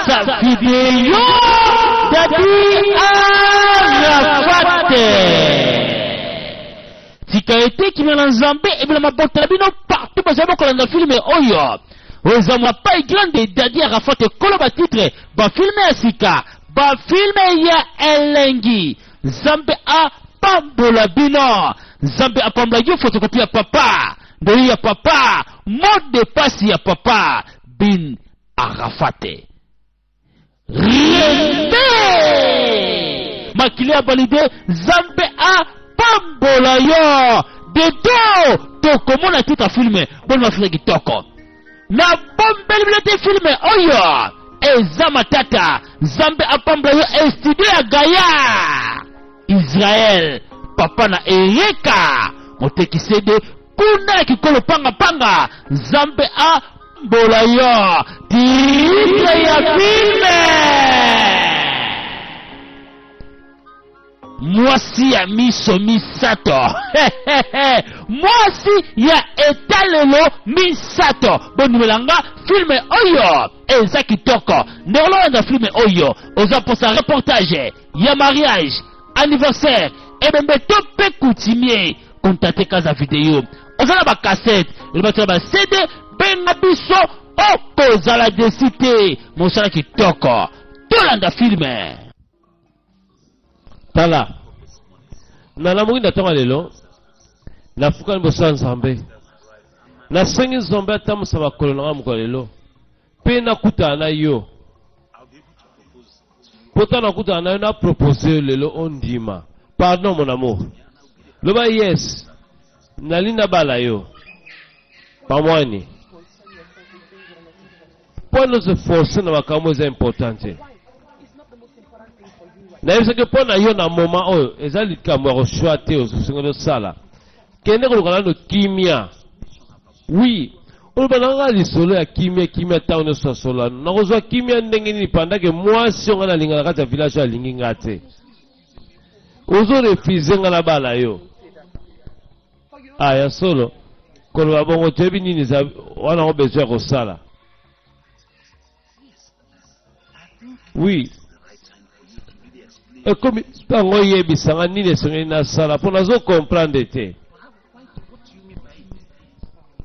Sa vidéo Dadi Arafat Tikaete qui m'a Nzambe et bien ma botte la bino partout parce que quand on a filmé oyo Ozamwa pas grande Dadi Arafat koloba titre ba filmer sika ba filmer ya elengi Nzambe a pambola bino Nzambe a pambola yo photocopie ya papa de ya papa mot de passe ya papa bin Arafat Riende Makili a validé Nzambe a pambola yo de to komona tout a filmé bon ma frère kitoko na bombeli bilete filmé oyo eza matata Nzambe a pambola yo studio ya Gaya Israël papa na Ereka moteki sede kuna kikolo panga panga Nzambe a pambola yo titre ya filme mwasi ya miso misato mwasi ya etalelo misato bonimelanga filme oyo eza kitoko ndolonda filme oyo oza posa reportage ya mariage anniversaire ebembe to pe coutumier contacte kaza vidéo ozala ba cassette elbatela ba CD benga biso okozala desite mosala kitoko tolanda filme tala nala mwinda tonga lelo nafuka nibosa Nzambe nasengi Nzambe atamusa makolo nanga mokolo lelo pe nakutana na yo pota nakutana na yo na propose lelo ondima pardon mon amour loba yes nalinda bala yo pamwani pono se force na makambo eza importante na yebisa ke mpo na yo na moma oyo eza likambo ya koshwa te osengo osala kende koluka nano kimia wi oloba nanga lisolo ya kimia ntango nyonso asola nakozwa kimia ndenge nini pandake mwasi onga nalinga na kati ya village oyo alingi nga te ozorefuze nga na bala yo ya solo koloba bongo toyebi nini eza wana ngo besoin ya kosala wi ekomi ntango oyebisanga nini esengeli nasala mpo nazokomprendre te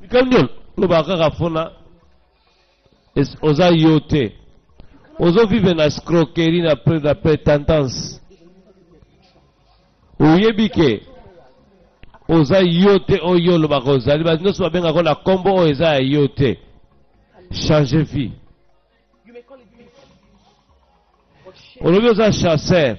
likambo loba kaka mpona oza yo te ozovive na escroquerie na prétendance oyebi ke oza yo te oyo olobaka ozali bato nyonso babengako na nkombo oyo eza ya yo te change vie olobi oza chasseur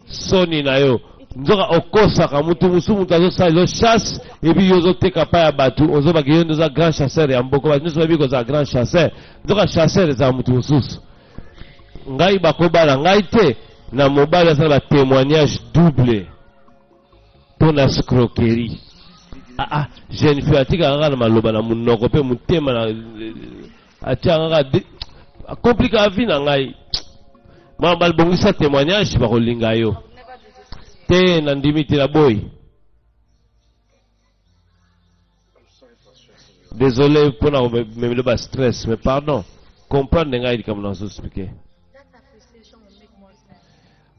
soni na yo nzoka okosaka mutu musu mutu azosala yo chasse ebi yo ozoteka pa ya bato ozobaki yo ndoza grand chasseur ya mboko bato nyonso bayebi kozala grand chasseur nzoka chasseur ezala mutu mosusu ngai bakobala ngai te na mobali asala batémoignage double mpo na escroquerie jeune fille atikaka kaka na maloba na monoko mpe motema na atiaka kaka akomplika vie na ngai mama balibongisa témoignage bakolinga yo te na ndimi te na boyi désolé mpona komemelo ba stress mais pardon comprendre ngai likambo na ozoexplike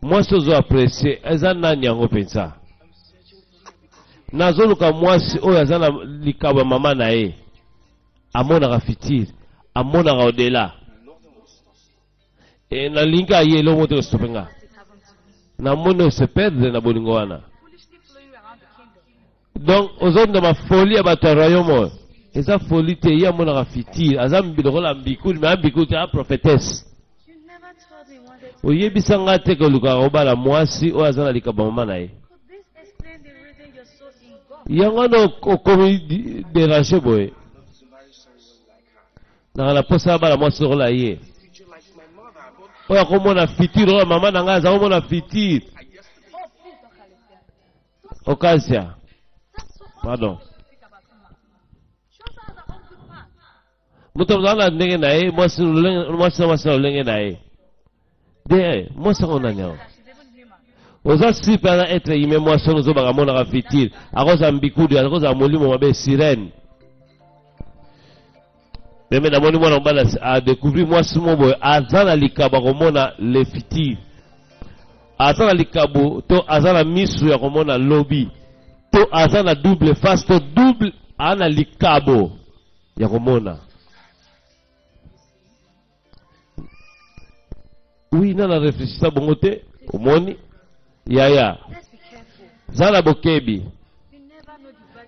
mwasi ozo apprécie eza nani yango mpenza nazoluka mwasi oyo aza na likambo ya mama na ye amonaka fitire amonaka odela nalingi aye elongo te kostope nga namoni ose perdre na bolingo wana donc ozonda mafolie ya bato ya royaume oyo eza folie te ye amonaka fitire aza lokola mbikuli me ambikuli te aprophétesse oyebisa nga te kolukaka kobala mwasi oyo aza na likambo ya mama na ye yango wana okomi dérange boye naka na posa ya bala mwasi lokola ye oyo akomona fitire oyo mama na ngai aza komona fitire okasia pardon moto azala na ndenge na ye mwasi na lolenge na ye de mwasi yango nani yango oza sipe aza etre ime mwasi oyo ozobaka monaka fitire akozala mbikudu akozala molimo mabe sirene Meme na moni mwana mbala a découvrir moi simo boy azana likaba komona le fiti. Azana likabo to azana misu ya komona lobby. To azana double face to double ana likabo ya komona. Oui, nana réfléchissa bongo te omoni yaya. Zala bokebi.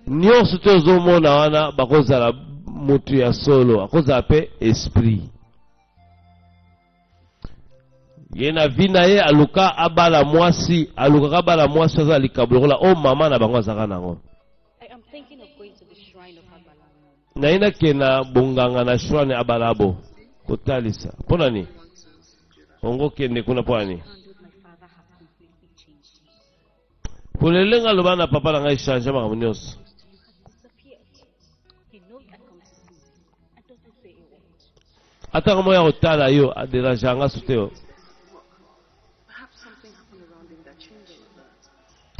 Nyonso tozomona wana bakozala mutu ya solo akozala pe esprit. Yena vina ye aluka abala mwasi aluka abala mwasi azala likablokola o mama na bango azaka nango. Na ina kena bonganga na shrine abalabo kotalisa pona ni ongo kende kuna pwani polelenga lobana papa na ngai change makambo nyonso. Ataka moya kotala yo aderange anga suteo.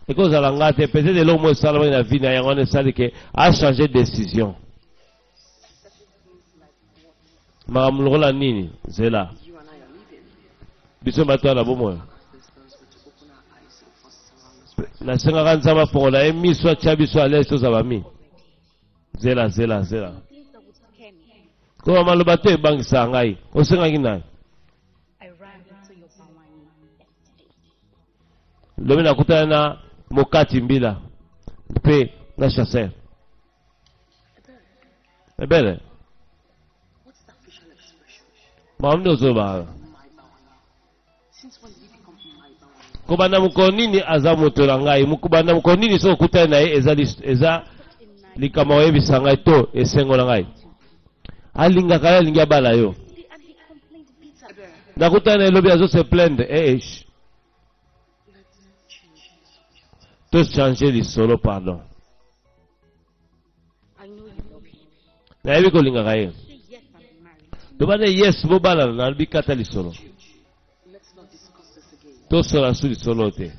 Ekozala nga te peut-être eloko mo esala na vie na yango esali ke a changer décision. Makambo lokola nini zela biso bato na bomoyo nasengaka nzambe afongola ye miso atya biso alesi tozala mi zela koma maloba te ebangisa ngai osengaki naye lobi nakutana na mokati mbila mpe na chasseur ebele maamni ozobala kubanda mukolo nini aza moto na ngai mukubanda mukolo nini so okutana na ye eza likama oyebisa ngai to esengo na ngai alingaka ye alingi abala yo nakutana na elobi azose plaindre to changer lisolo pardon nayebi kolingaka ye tobana yes bobalana nalobi kata lisolo tosola su lisolo te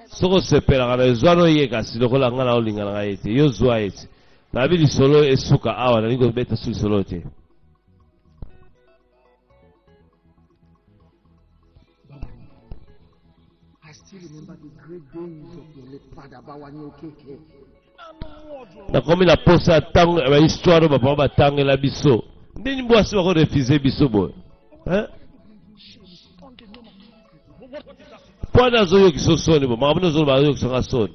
soko sepelaka na ezwano ye kasi lokola nga na olinga na ngai ete yo zwa ete nabi lisolo esuka awa nalingi kobeta su lisolo te. Nakomi na posa tango ba histoire ba batangela biso ndeni mbwasi bako refuser biso boy Pwana zo yoki so soni bo makambo zo ba yoki so soni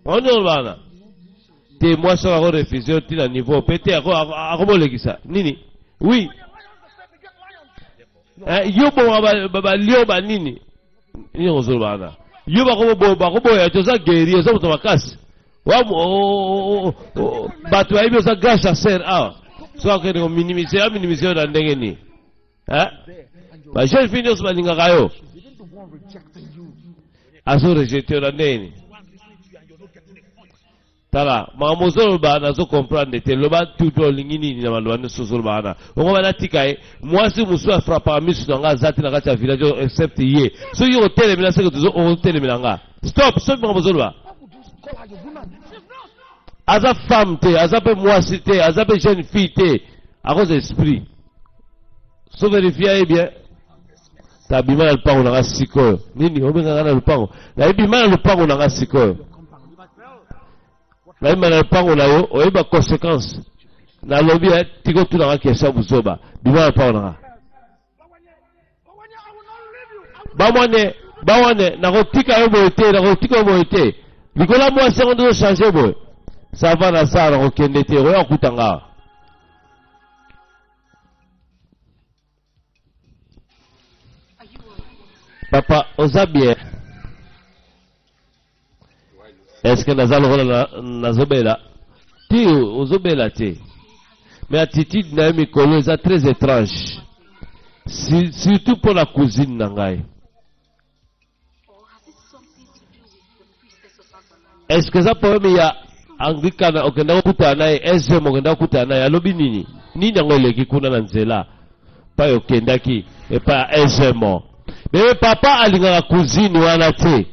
ono bana te mwasi bako refuser tina niveau pete akobolekisa nini oui yo bo ba lio ba nini ni ozo bana yo bakobo ya toza guerrier zo to makasi wa batu aibi za gasha ser so ko ko minimiser na ndenge ni ba jeune fille os balinga kayo aso rejeter na ndeni tala mamozo bana zo comprendre te loba tout lingini ni na malwana sozo bana ngo bana tikaye mwasi musu afrapa misu nga zati na kati ya village except ye so yo hotel mina seko tuzo hotel mina stop so mamozo ba aza femme te aza pe mwasi te aza pe jeune fille te à cause esprit so vérifier bien tabima na lupango na siko nini obenga na lupango na bima na lupango na siko na ima na lupango na yo oyeba conséquence na lobi tiko tu na kesa buzoba bima na lupango na bamwane na kotika yo boete na kotika yo boete likola moi seconde changer boy ça va na ça na kokende te oya kutanga papa ozabie est-ce que nazobela ti ozobela te mais attitude na mikolo eza très étrange surtout pour la cousine na ngai. Est-ce que ça problème ya anglikana okenda kutana naye ese mokenda kutana naye alobi nini nini yango eleki kuna na nzela pa yokendaki epa esemo bebe papa alingaka cousine wana te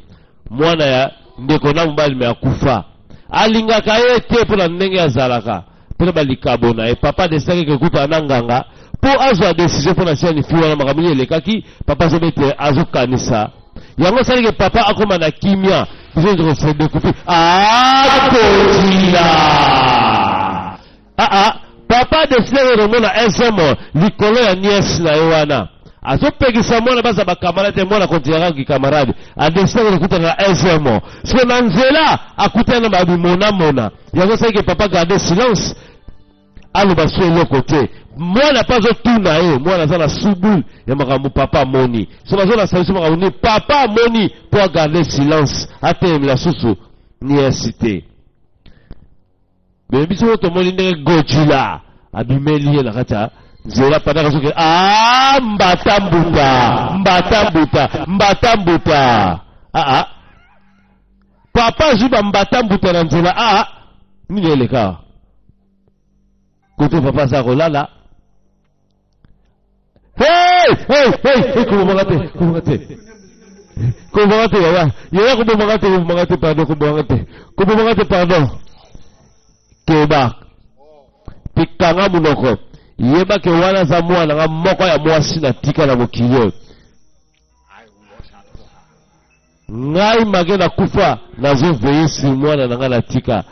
mwana ya ndeko na mobali me akufa alingaka ye te mpona ndenge azalaka mpona balikabo na ye. Papa desaki kekuta na nganga mpo azwa décision mpona siani fi wana makambo nini elekaki papa azobete azokanisa yango esaliki papa akoma na kimia biso tokose découper akotila papa desine komona esemo likolo ya niesi na ye wana azopekisa mwana baza bakamarade mwana kontinaka kikamarade adesine kokutana na esemo siko na nzela akutana na babimonamona yango esaliki papa garde silence aloba so eloko te mwana mpe azotuna ye mwana aza na subul ya makambo papa amoni so bazolasa biso makambo nini papa amoni mpo agarde silence atelemela susu niesi te me biso oyo tomoni ndenge Godzilla abimeli ye na kati ya nzela pandaka soki mbata mbuta papa azwi bambata mbuta na nzela nini eleka kote papa aza kolala kobomaka te yaya kobomaka te pardon keba pikanga munoko yeba ke wana aza mwana nga moko ya mwasi na tika na mokili oyo ngai make na kufa nazoveyisi mwana na nga na tika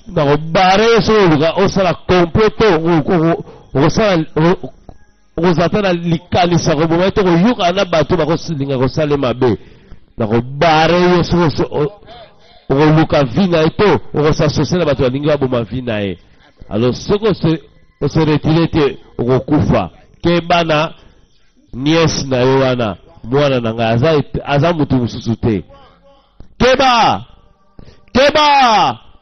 nakobare ye so oluka osala kompleto okozala na likanisa koboma te koyoka na bato bakolinga kosala mabe nakobare ye so okoluka vi na ye to okosasose na bato balingi baboma vi na ye alors soki oseretire te okokufa keba na niesi na ye wana mwana na ngai aza mutu mosusu te keba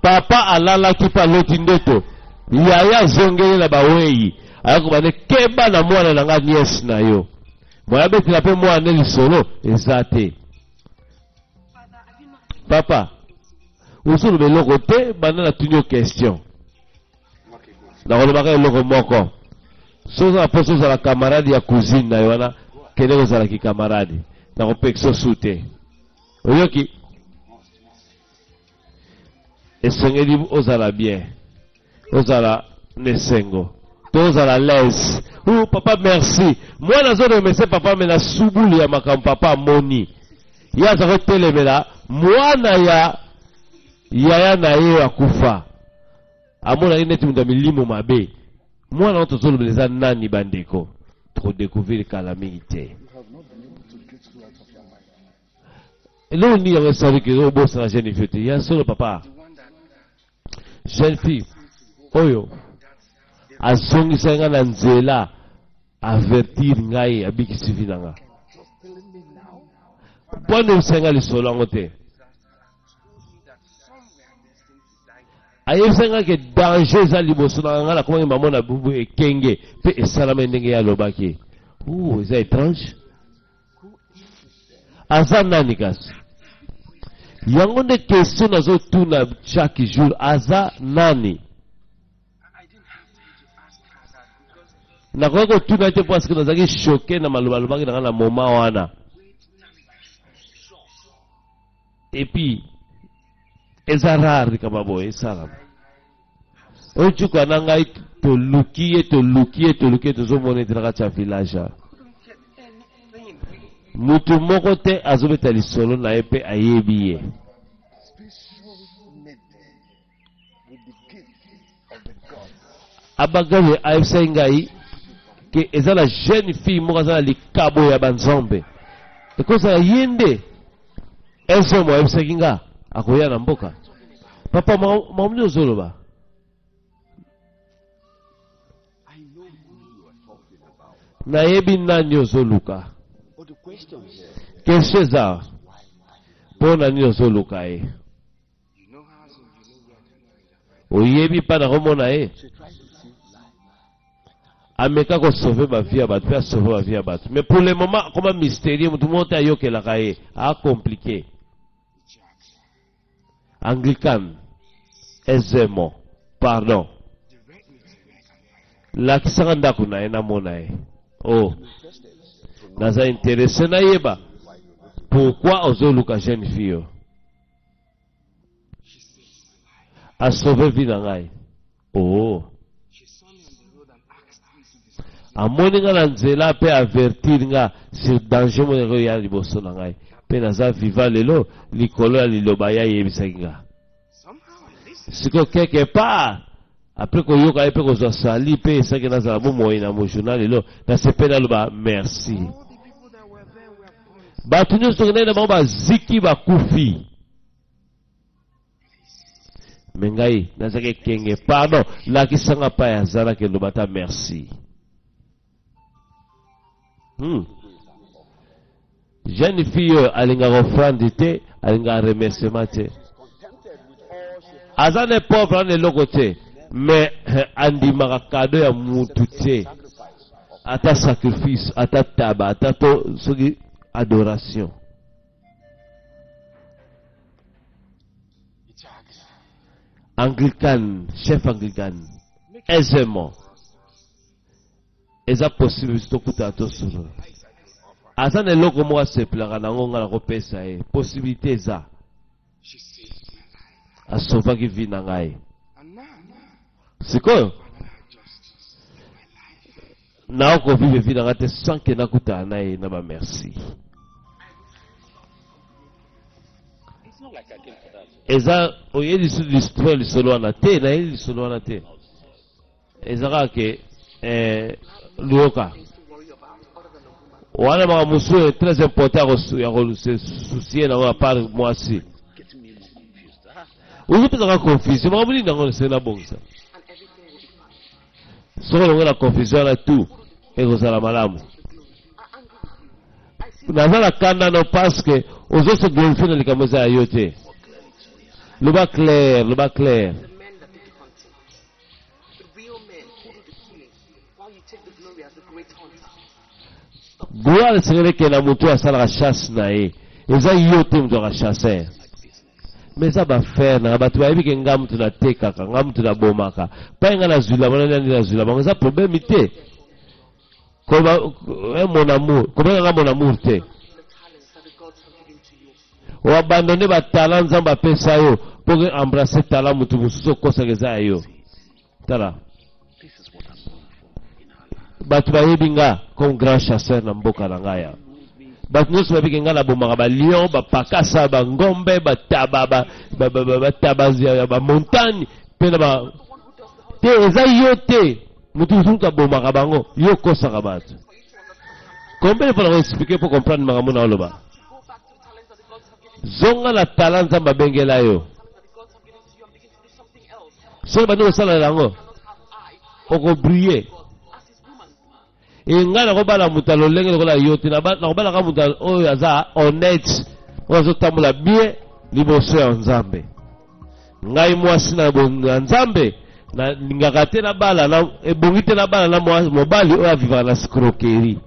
papa alalaki mpe aloti ndoto yaya azongeli na bawei ayakobane keba na mwana na nga niesi na yo moya betela mpe mwana lisolo eza te papa osoloba eloko te banda natuni yo question nakolobaka eloko moko so ozala mposo ozala kamaradi ya cousine na yo wana kende kozalaki kamaradi nakopekisa su te oyoki esengeli ozala bien ozala nesengo to ozala lese papa merci mwana azoremese papa me na subulu ya makambo papa amoni ye aza kotelemela mwana ya yaya na ye akufa amonaki neti mutu ya milimo mabe mwana oyo tozolobela eza nani bandeko tokodécouvrir kala mingi te eloko nini yango esaliki obosana jeune fille te ya solo papa jeune fille oyo azongisa nga na nzela avertir ngai abikisi vi na nga mpona osenga lisolo yango te ayebisa nga ke danger eza liboso na nga nakomaki mamona bubu ekenge mpe esalama ndenge ye alobaki eza étrange aza nani kasi yango nde question nazotuna chaque jour aza nani nakoki kotuna te parce que nazalaki choqué na maloba alobaki na nga na moma wana epuis eza rare kama boye esalama oyo cuka na ngai toluki ye tozomona ete na kati ya village mutu moko te azobeta lisolo na ye mpe ayebi ye abagaye ayebisai ngai ke eza na jeune fille moko aza na likabo ya banzambe ekozala ye nde ensomo ayebisaki nga akoya na mboka papa maomni ozoloba nayebi nani ozoluka question eza mpo nani ozoluka ye oyebi mpa na komona ye ameka kosauve bavie ya bato mpe asauve bavie ya bato mais pour le moment koma mystérieux motu moko te ayokelaka ye acompliqué anglican ezemo pardon lakisaka ndako na ye namona ye naza interese nayeba pourquoi ozoluka jeune fille a sauvé vie na ngai. Oh. Amoni nga na nzela pe avertir nga sur danger mo ngo ya liboso na ngai. Pe naza viva lelo likolo ya liloba ya yebisaki nga. Siko quelque part après koyoka epe kozwa sali pe esaki nazala bomoi na mo journal lelo nasepeli aloba merci. Bato nyonso tokendaki na bango baziki bakufi. Me ngai nazalaki ekenge pardon lakisanga pa azalaki eloba ta merci. Jeune fille oyo alingaka offrande te alingaka remerciement te. Aza ne pauvre ana eloko te mais andimaka kado ya mutu te ata sacrifice ata taba ata to soki adoration. Anglican, chef anglican aisément eza possible tokuta to solo aza na eloko moko aseplaka nango nga na kopesa ye possibilité eza asovaki vi na ngai. Sikoyo naokovive vi na ngai te sans ke nakutana na ye na bamerci. Eza oye lisolo lisolo wana te na ye lisolo wana te ezaka ke luyoka wana maka mosu est très important ya se soucier nango à part mwasi ozopesaka confusion maka molindi yango se na bongisa soko longo na confusion wana tout ekozala malamu. Naza na kanda no parce que ozose glorifie na likambo eza ya yo te. Loba clair, loba clair. Gloire sengeli ke na mutu asalaka chasse na ye eza yo te mutu aka chasseur mais eza bafere na bato bayebi ke nga mutu natekaka nga mutu nabomaka mpai nga nazwila bona nani nazwila bango eza problème te. Mon amour, comment nga mon amour te oabandone batala nzambe apesa yo mpo embrasser tala mutu mosusu okosaka eza ya yo. Tala bato bayebi nga comme grand chasseur na mboka na ngai ya bato nyonso babiki nga nabomaka balion bapakasa bangombe bataba ya bamontagne mpe na te eza yo te mutu mosusu abomaka bango yo okosaka bato. Combien mpo na koexplike mpo comprendre makambo na oloba zonga na tala nzambe abengela yo soki bandi kosalela yango okobrille. Nga nakobala mutu alolenge lokola yo te nakobalaka mutu oyo aza honnête oyo azotambola bien liboso ya nzambe. Ngai mwasi na nzambe nalingaka te nabala ebongi te nabala na mobali oyo avivaka na escroquerie.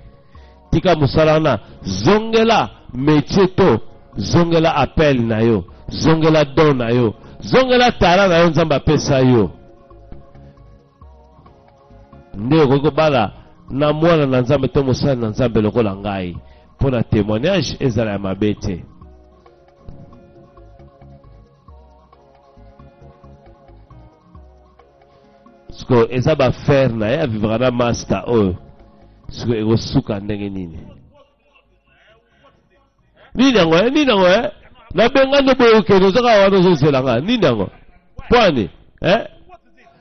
Tika mosala wana zongela métier to zongela appel na yo zongela don na yo zongela tala na yo nzambe apesa yo nde okoki kobala na mwana na nzambe to mosali na nzambe lokola ngai mpo na témoignage ezala ya mabe te. Siko eza bafere na ye avivaka na master oyo siko ekosuka ndenge nini nini yango nabenga ndo boye okende ozaka wana ozozelanga nini yango pwani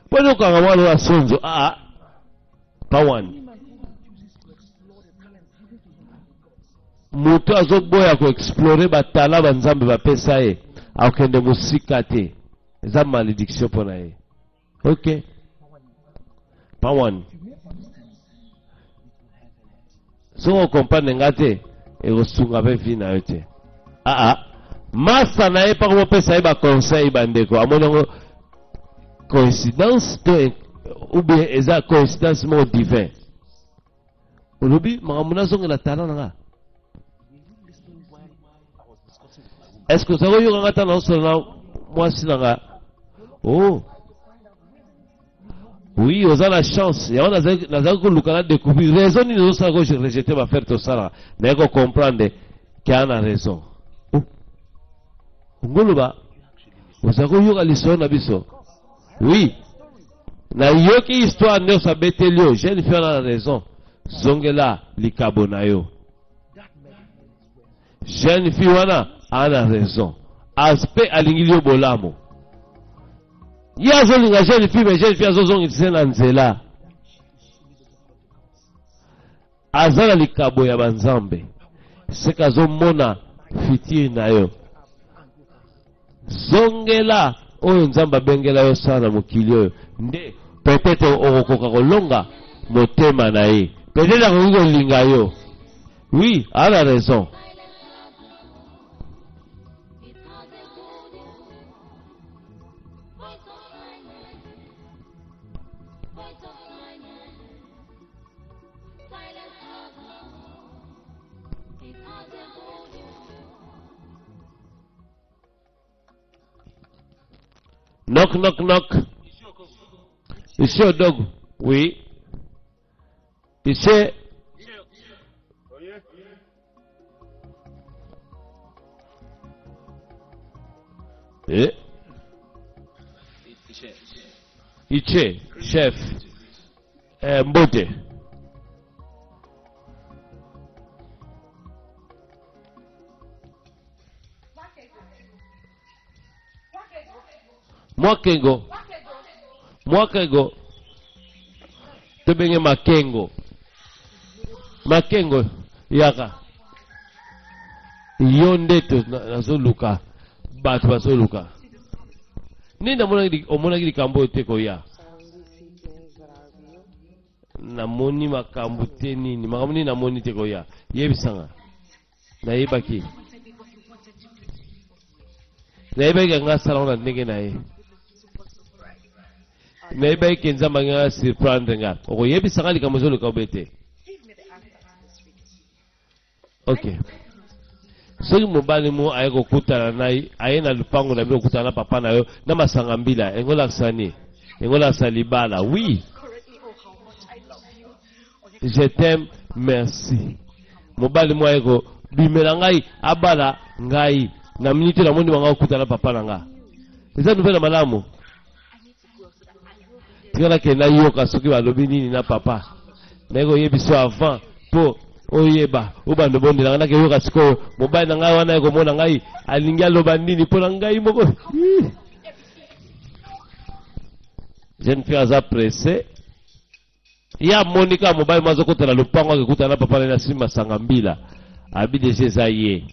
pwani okanga mwana oyo asonzo pawani mutu azoboya koexplore batala banzambe bapesa ye akokende mosika te eza malédiction mpo na ye. Ok pawani soki okomprendre nga te ekosunga mpe vi na yo te. Masa na ye mpaka mopesa ye baconseil bandeko amoni yango coïncidence to ou bien eza coïncidence moko divin olobi makambo nazongela tala na nga est ce que ozali koyoka nga ntango naosolola na mwasi na nga oui oza na chance yango nazali koluka na découvrir raison nini ozosala ko rejete bafere tosalaka naye kocomprendre ke ana raison ngoloba ozali koyoka lisolo na biso Oui. Na yoki histoire nyo sa betelio, jeune fille a raison. Zongela likabo na yo. Jeune fille wana a raison. Aspect alingilio bolamo. Ya zolinga jeune fille, mais jeune fille azozongi tsena nzela. Azala likabo ya banzambe. Seka zomona fitiri na yo. Zongela oyo nzamba bengela yo sana mokili oyo. Nde peut-être okokoka kolonga motema na ye. Peut-être akoki kolinga yo. Oui, a raison. Knock, knock, knock. Ici au dog. Oui. Ici. Eh. Ichi, chef. Mbote. Mwakengo. Tebenge makengo. Makengo. Yaka. Yonde to nazoluka. Batu basoluka. Nina omona gidi kambo teko ya. Namoni makambo te nini. Makambo nini namoni teko ya. Yebisanga. Na yebaki. Na yebaki nga salona ndenge na ye. Na yebaki kenza nga surprendre nga. Oko yebisanga likambo zoluka obete. Ok. Soki mobali mo aye kokutana naye aye na lupango na bino kokutana na papa na yo na masanga mbila engolakisa ni engolakisa libala. Oui, je t'aime, merci. Mobali mo aye ko bimela ngai abala ngai na minute na mondi wanga kokutana na papa na nga. Eza nouvelle malamu. Tikala ke na yoka soki balobi nini na papa na yeko yebiso avant po oyeba ubando bondi na ke yoka siko mobali na ngai wana ekomona ngai alingi aloba nini mpo na ngai moko. Jeune fille aza pressé ya monika mobali mazo kotala lupango akikuta na papa na sima sanga mbila abi deje za ye.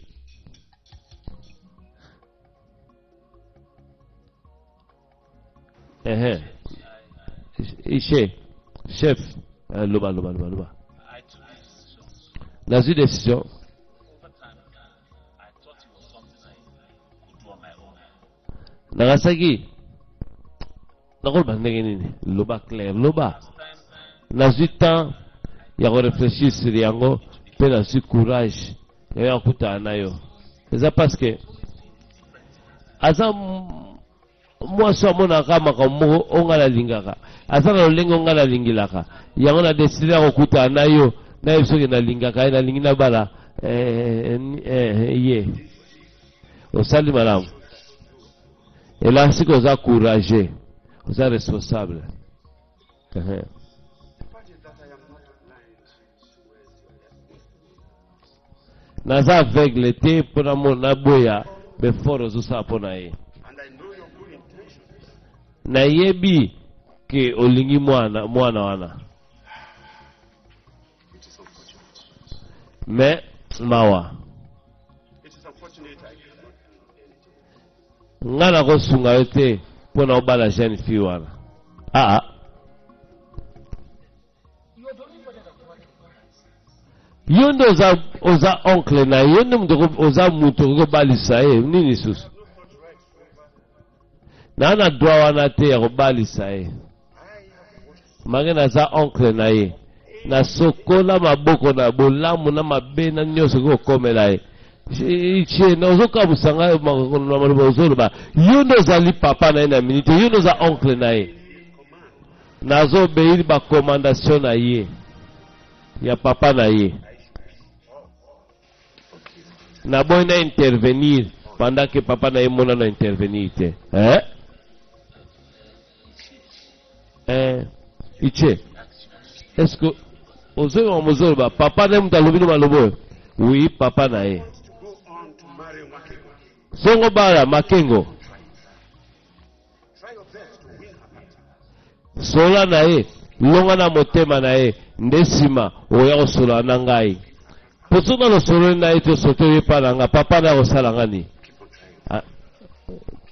Ishe chef loba Dans une décision, Nagasaki, loba clair, loba. Dans un temps, il y a réfléchi sur Yango, puis dans ce courage, il y a un coup d'anayo. C'est ça parce que, moi, je suis mon akama comme on a la lingaka. Asa na lengo ngala lingilaka. Yango na décidé à coup d'anayo. Na yeso ke na lingaka na lingina bala ye osali malamu ela siko za courageux oza responsable naza aveugle te mpona mona boya befort ozosala mpona ye nayebi ke olingi mwana wana. Mais mawa ngana ko sunga yote pona obala jeune fille wana yondo oza oncle na yondo mutoko oza mutu ko balisa ye nini susu na droit wana te ya ko balisa ye magena za oncle na ye na sokola maboko na bolamu na mabe na nyoso ko komela ye che na ozoka busanga na maloba ozoloba yondo zali papa na ye na minute yondo za oncle na ye nazo beiri ba commandation na ye ya papa na ye na boy na intervenir pendant que papa na ye mona na intervenir te Iche. Est-ce que Ozo Mozolba, papa n'aime dans le malobo? Oui, papa nae. Zongo bara Makengo. Sola nae, longa na motema nae, ndesima, oya osola nangai. Posona no solo nae to soto pa nanga, papa na osala ngani.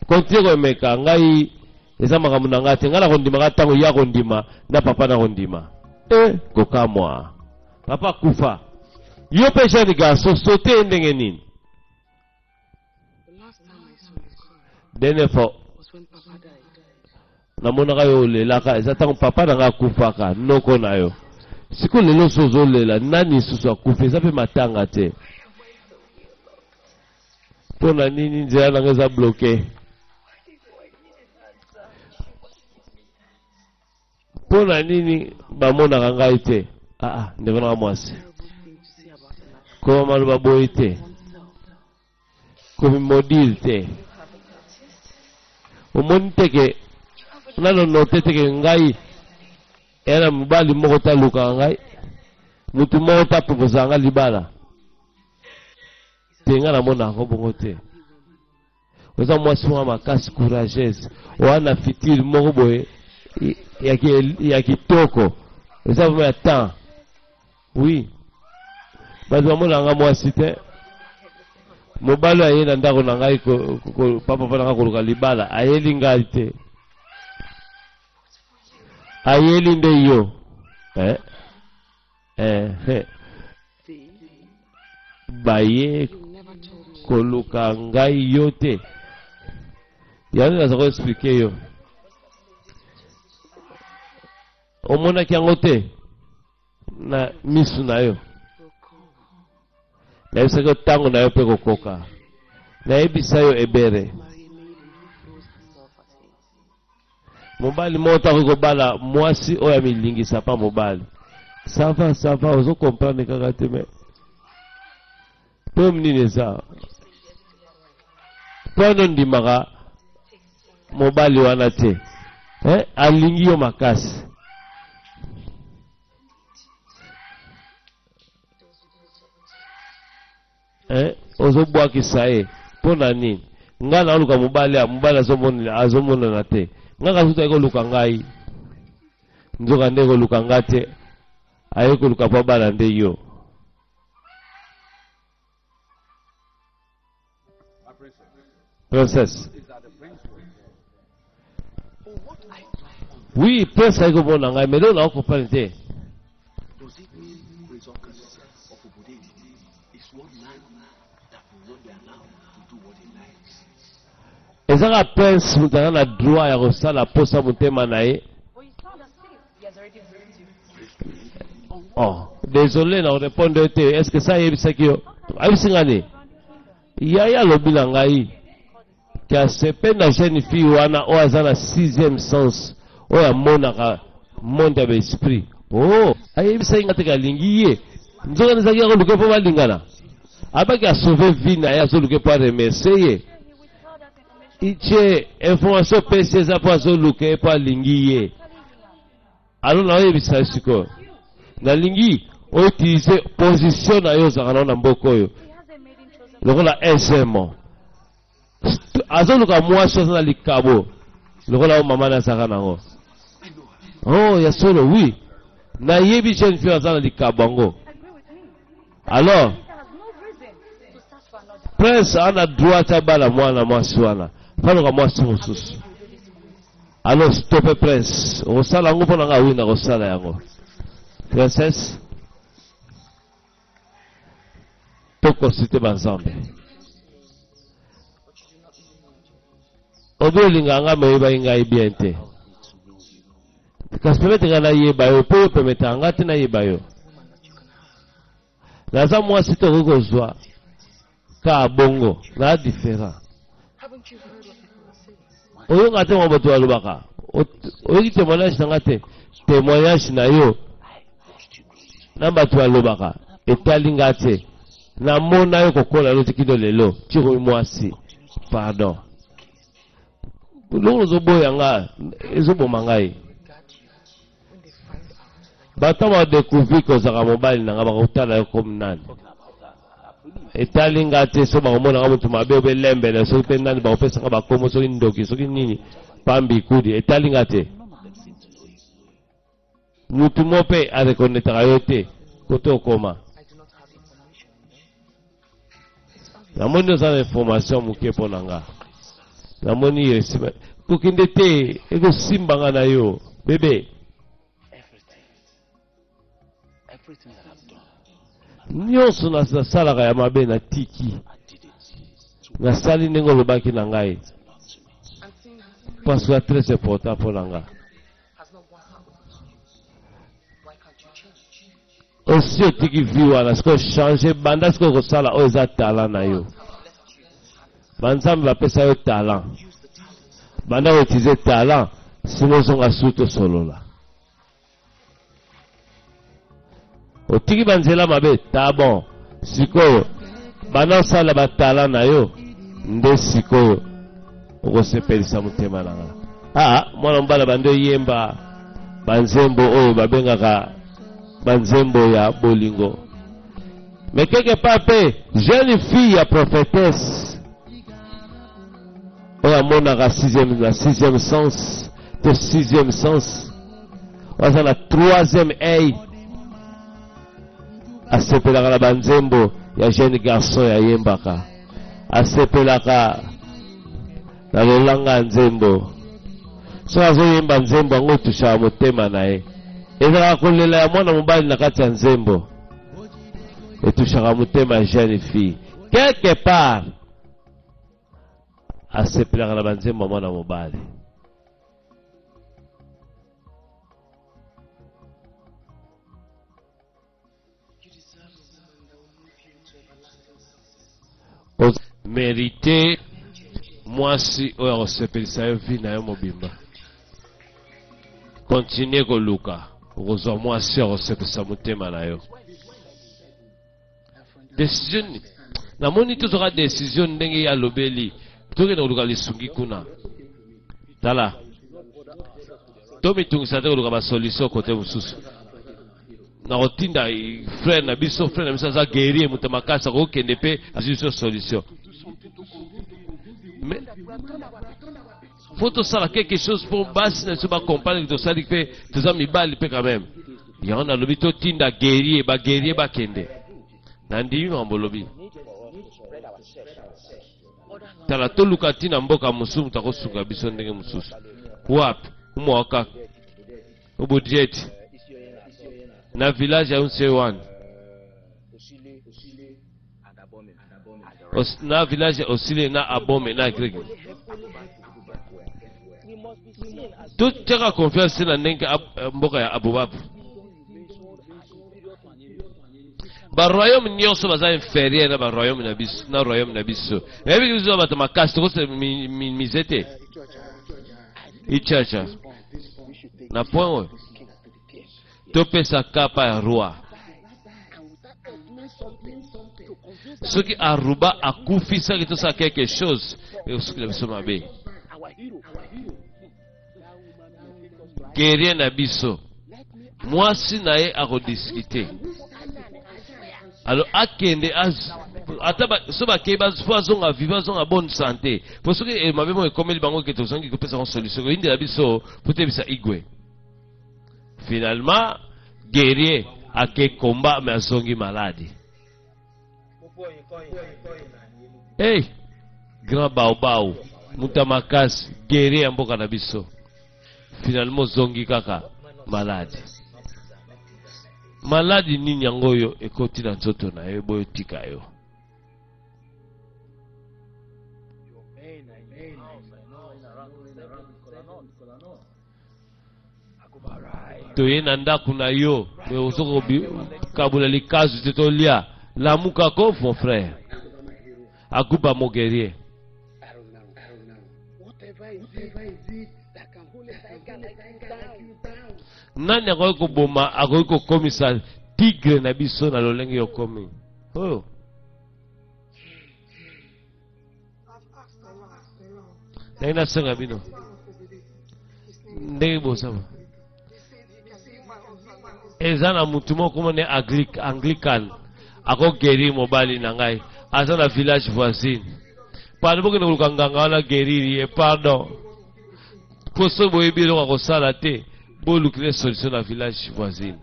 Kontiro meka ngai eza makambo na ngati ngala kondima katango ya kondima na papa na kondima. Kokamwa. Papa kufa. Yo pesha ni gaso sote ndenge nini? Denefo. Namona kayo lelaka ezatang papa na nga kufaka noko na yo. Siku lelo sozo lela nani susu akufa ezape matanga te. Pona nini nzela na ngeza bloqué. Pona nini bamona kanga ite. Ndeko na mwasi. Ko maluba boite. Ko modil te. Omoniteke nano noteteke ngai era mubali moko taluka ngai mutu moko taproposa nga libala tenga na mona ko bongo te oza mwasi mwa makasi courageuse wana fitile moko boye ya kitoko eza vama ya temps oui bato bamona nga mwasi te mobali aye na ndako na ngai papa na nga koluka libala ayeli ngai te ayeli nde yo baye koluka ngai yo te yango naza ko explique yo omonaki yango te na misu na yo nayebisaki ntango na yo mpe kokoka nayebisa yo ebere mobali moko tako kobala mwasi oyo amilingisa pa mobali sava ozo comprendre kaka te me po nini eza po ano ndimaka mobali wana te alingi yo makasi ozobwakisa ye mpo na nini ngai naoluka mobali azomonana te nga kasuta ekoluka ngai nzoka nde ekoluka nga te aye koluka po bala nde yo princesse oui prince aye komona ngai mais lelo naokopane te ezaka prince mutana na droit ya kosala posa motema na ye. Désolé na répondre te est-ce que ça yebisaki yo ayebisi ngani yaya alobi na ngai ka sepe na jeune fille wana oyo aza na 6e sens oyo amonaka monde ya baesprit ayebisaki nga te kalingi ye nzoka nezaki ya koluka mpo balingana abaki asauve vie na ye azoluka mpo aremercie ye iche information pesi eza mpo azoluka ye mpo alingi ye alo na oyebisa sikoyo nalingi outilize position na yo ozalaka na mboka oyo lokola aisément azoluka mwasi aza na likabo lokola oyo mama nazalaka nango ya solo oui nayebi jeune fille aza na likabo yango alors prince ana droit abala mwana mwasi wana faluka mwasi mosusu alors stoppe prince okosala yango mpo na nga wi na kosala yango princesse tokosite banzambe obi olinga nga meyebai ngai bien te kasi pemete nga nayeba yo mpo yo pemete nga te nayeba yo naza mwasi tokoki kozwa ka bongo na différent oyonga te mwa bato balobaka oyoki témoignage na nga te témoignage na yo na bato balobaka etali nga te namona yo kokola yo tikino lelo tikomi mwasi pardon longo ozoboya nga ezoboma ngai Bato ba découvrir que ça mobile na ba kotala yo comme nani. Etalinga te so ba komona ka mutu mabe obelembe na so pe nani ba opesa ka ba komo so ndoki so nini pambi kudi etalinga te. Mutu mope a reconnaître yo te koto koma. Namoni oza information muke pona nga. Namoni yesiba kokinde te eko simbanga na yo bebe. Nyonso na salaka ya mabe na tiki na sali ndenge olobaki na ngai parce que très important pour nga aussi otiki vi wana siko change banda siko kosala oyo eza talent na yo banzambe bapesa yo talent banda koutize talent sino ozonga su tosolola otiki banzela mabe ta bon sikoyo bana osala batala na yo nde sikoyo okosepelisa motema na nga mwana mobala bande oyemba banzembo oyo babengaka banzembo ya bolingo mais quelque part pe jeune fille ya prophétesse oyo amonaka sixième sens te sixième sens oza na troisième œil asepelaka na banzembo ya jeune garçon ya yembaka asepelaka na lolanga ya nzembo so azoyemba nzembo yango etushaka motema na ye ezalaka kolela ya mwana mobali na kati ya nzembo etushaka motema ya jeune fille quelque part asepelaka na banzembo ya mwana mobali mérité mwasi oyo akosepelisa yo vi na yo mobimba continue koluka okozwa mwasi akosepelisa motema na yo décision namoni tozoka décision ndenge ya lobeli tokende koluka lisungi kuna tala tomitungisa te koluka basolution kote mosusu na kotinda frère na biso aza guerrier moto makasi akokende mpe azwi solution mais faut tosala quelque chose pour basi na biso bacompagne tosali mpe toza mibali mpe quand même yango nalobi totinda guerrier bakende na ndimi mambo lobi tala toluka ntina mboka mosusu moto akosunga biso ndenge mosusu wapi umwaka ubudjeti na village ya unsewan na village osile na abome na gregi tuteka confiance na ndenge mboka ya abubabu ba royaume nyonso baza inférieur na ba royaume na biso na royaume na biso ebi biso bato makasi tokose mizete ichacha na point oyo topesa kapa ya roi soki aruba akufisaki tosala quelque chose ekosukila biso mabe guerrier na biso mwasi na ye akodiskite alors akende ata so bakei fo azonga viva azonga bonne santé po soki mabe mo ekomeli bango ke tozongi kopesa solution koyindela biso po tebisa igwe finalement guerrier ake combat mais azongi maladi hey grand baobao muta makasi guerrier ya mboka na biso finalement zongi kaka maladi nini yango oyo ekoti na nzoto na yo boyo tika yo toye na ndako na yo me ozoko kabula likazu te tolia lamuka ko mon frère akupa mo guerrier nani akoki koboma akoki kokomisa tigre na biso na lolenge yokomi oyo ndenge nasenga bino ndenge bosaba ezana mutu moko mone Anglican ako guérir mobali na ngai aza na village voisine pardon bokende koluka nganga wana guériri pardon poso boyebi eloko akosala te bolukile solution na village voisine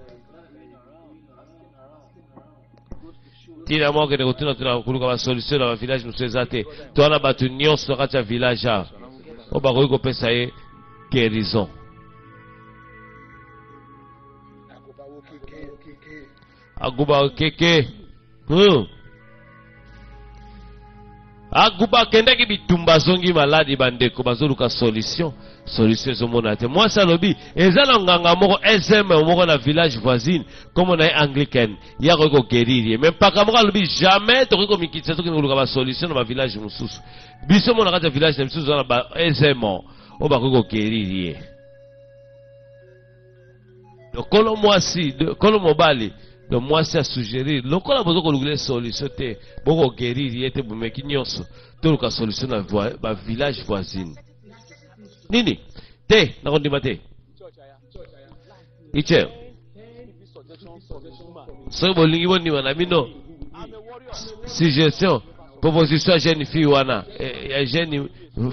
tina moko kende kotuna koluka basolution na bavillage mosusu eza te to wana bato nyonso na kati ya village awa oyo bakoki kopesa ye guérison aguba keke aguba kendeki bitumba zongi maladi bandeko bazoluka solution ezomona te mwasi alobi eza na nganga moko SM moko na village voisine comme na Anglican ya ko guérir mais mpaka moko alobi jamais tokoki komikitisa toki koluka ba solution na ba village mosusu biso mona kati ya village na mosusu na ba SM o bakoki guérir kolo mwasi kolo mobali donc mwasi a suggéré lokola bozo kolugule solution te boko guérir yete bumeki nyonso toluka solution na ba village voisine nini te nakondima te iche so bolingi bondima na bino suggestion proposition ya jeune fille wana ya jeune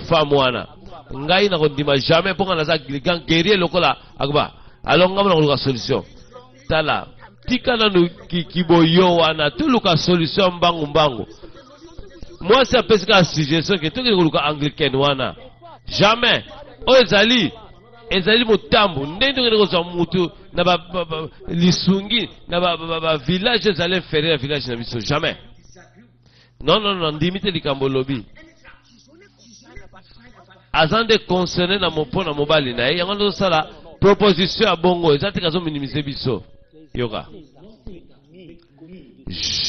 femme wana ngai nakondima jamais mponga naza guérir lokola akuba alonga mona koluka solution tala tika nanu kiboyo wana toluka solution mbangu mwasi apesika suggestion ke toki koluka Anglican wana jamais o ezali motambo ndenge tokende kozwa mutu na lisungi na ba village ezali inférieur ya village na biso jamais non ndimi te likambo lobi aza nde concerné na mpo na mobali na ye yango ndosala proposition ya bongo eza te kazo minimize biso yoka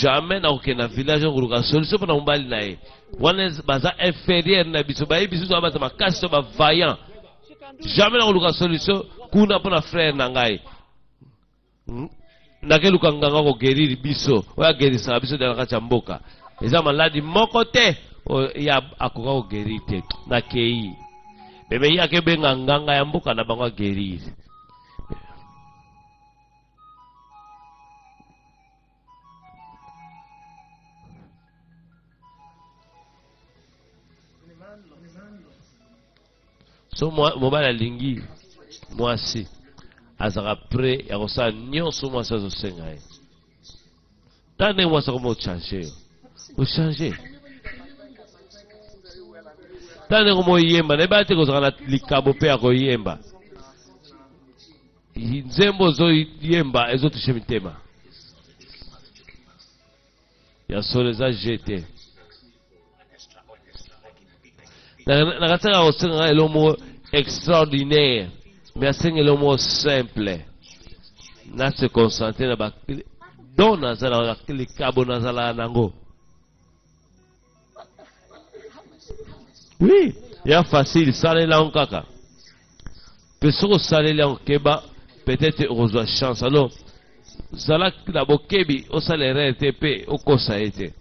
jamais nakokende na village okoluka solution mpo na mobali na ye wana baza inférieur na biso bayebi biso baza makasi to bavaillant jamais nakoluka solution kuna mpo na frère na ngai nakeluka nganga koguériri biso oyo aguérisaka biso na kati ya mboka eza maladi moko te ya akoka koguériri te nakei bebe ye akebenga nganga ya mboka na bango aguériri so mobali alingi mwasi azaka pre ya kosala nyonso mwasi azosenga ye ta ndenge mwasi akoma ochange ta ndenge koma oyemba nayebala te kozala na likabo mpe ya koyemba nzembo ozoyemba ezotushe mitema ya solo eza jete nakataka kosenga elo moko extraordinaire mais asenga elo moko simple na se concentre na don nazala likabo nazala nango oui ya facile salela yango kaka mpe soki osaleli yango keba peut-être okozwa chance alors zala na bokebi osala erreur te mpe okosa ye te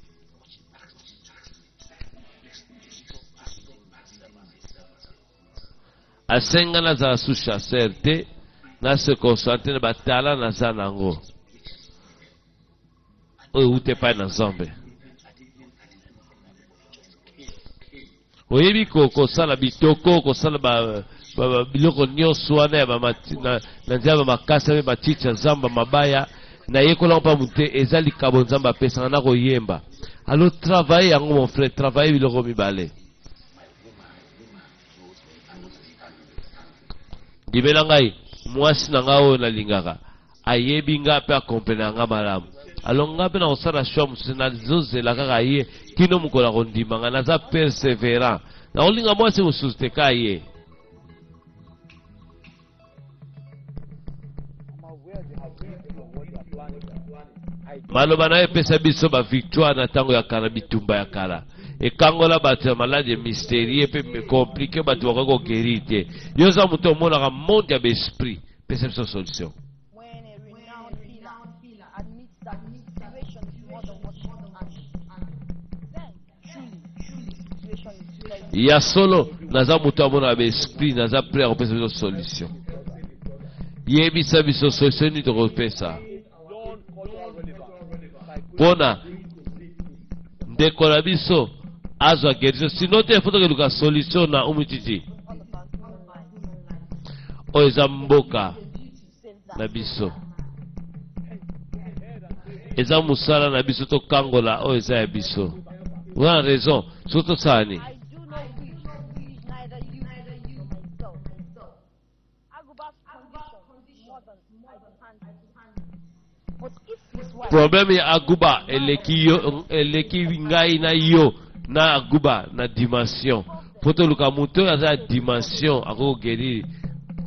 asenga nazala sous chasseur te na se concentre na batala naza nango oyo ute epai na nzambe oyebi kosala bitoko kosala biloko nyonso wana ya na nzela bamakasi mpe matiti ya nzambe mabaya nayekola mpa mote eza likabo nzambe apesanga na koyemba alo travaille yango mon frère travaille biloko mibale ndimela ngai mwasi na ngai oyo nalingaka ayebi nga mpe akomprena nga malamu alo nga mpe na kosala shwa mosusu nazozela kaka ye kino mokolo akondimanga naza persévérant nakolinga mwasi mosusu te ka ye maloba na ye epesa biso bavictoire na ntango ya kala bitumba ya kala ekangola bato ya maladi mysterie mpe komplike bato bakoki koguérir te yo oza moto omonaka monde ya baesprit pesa biso solution ya solo naza moto amonaka baesprit naza prêt akopesa biso solution yebisa biso solution ni tokopesa pona ndeko na biso azwa guérison sino te foto keluka solution na umutiti oyo eza mboka na biso eza musala na biso tokangola oyo eza ya biso wana raison so tosala ni problème ya Aguba eleki ngai na yo na Aguba na dimension poto luka muto ya dimension ako guérir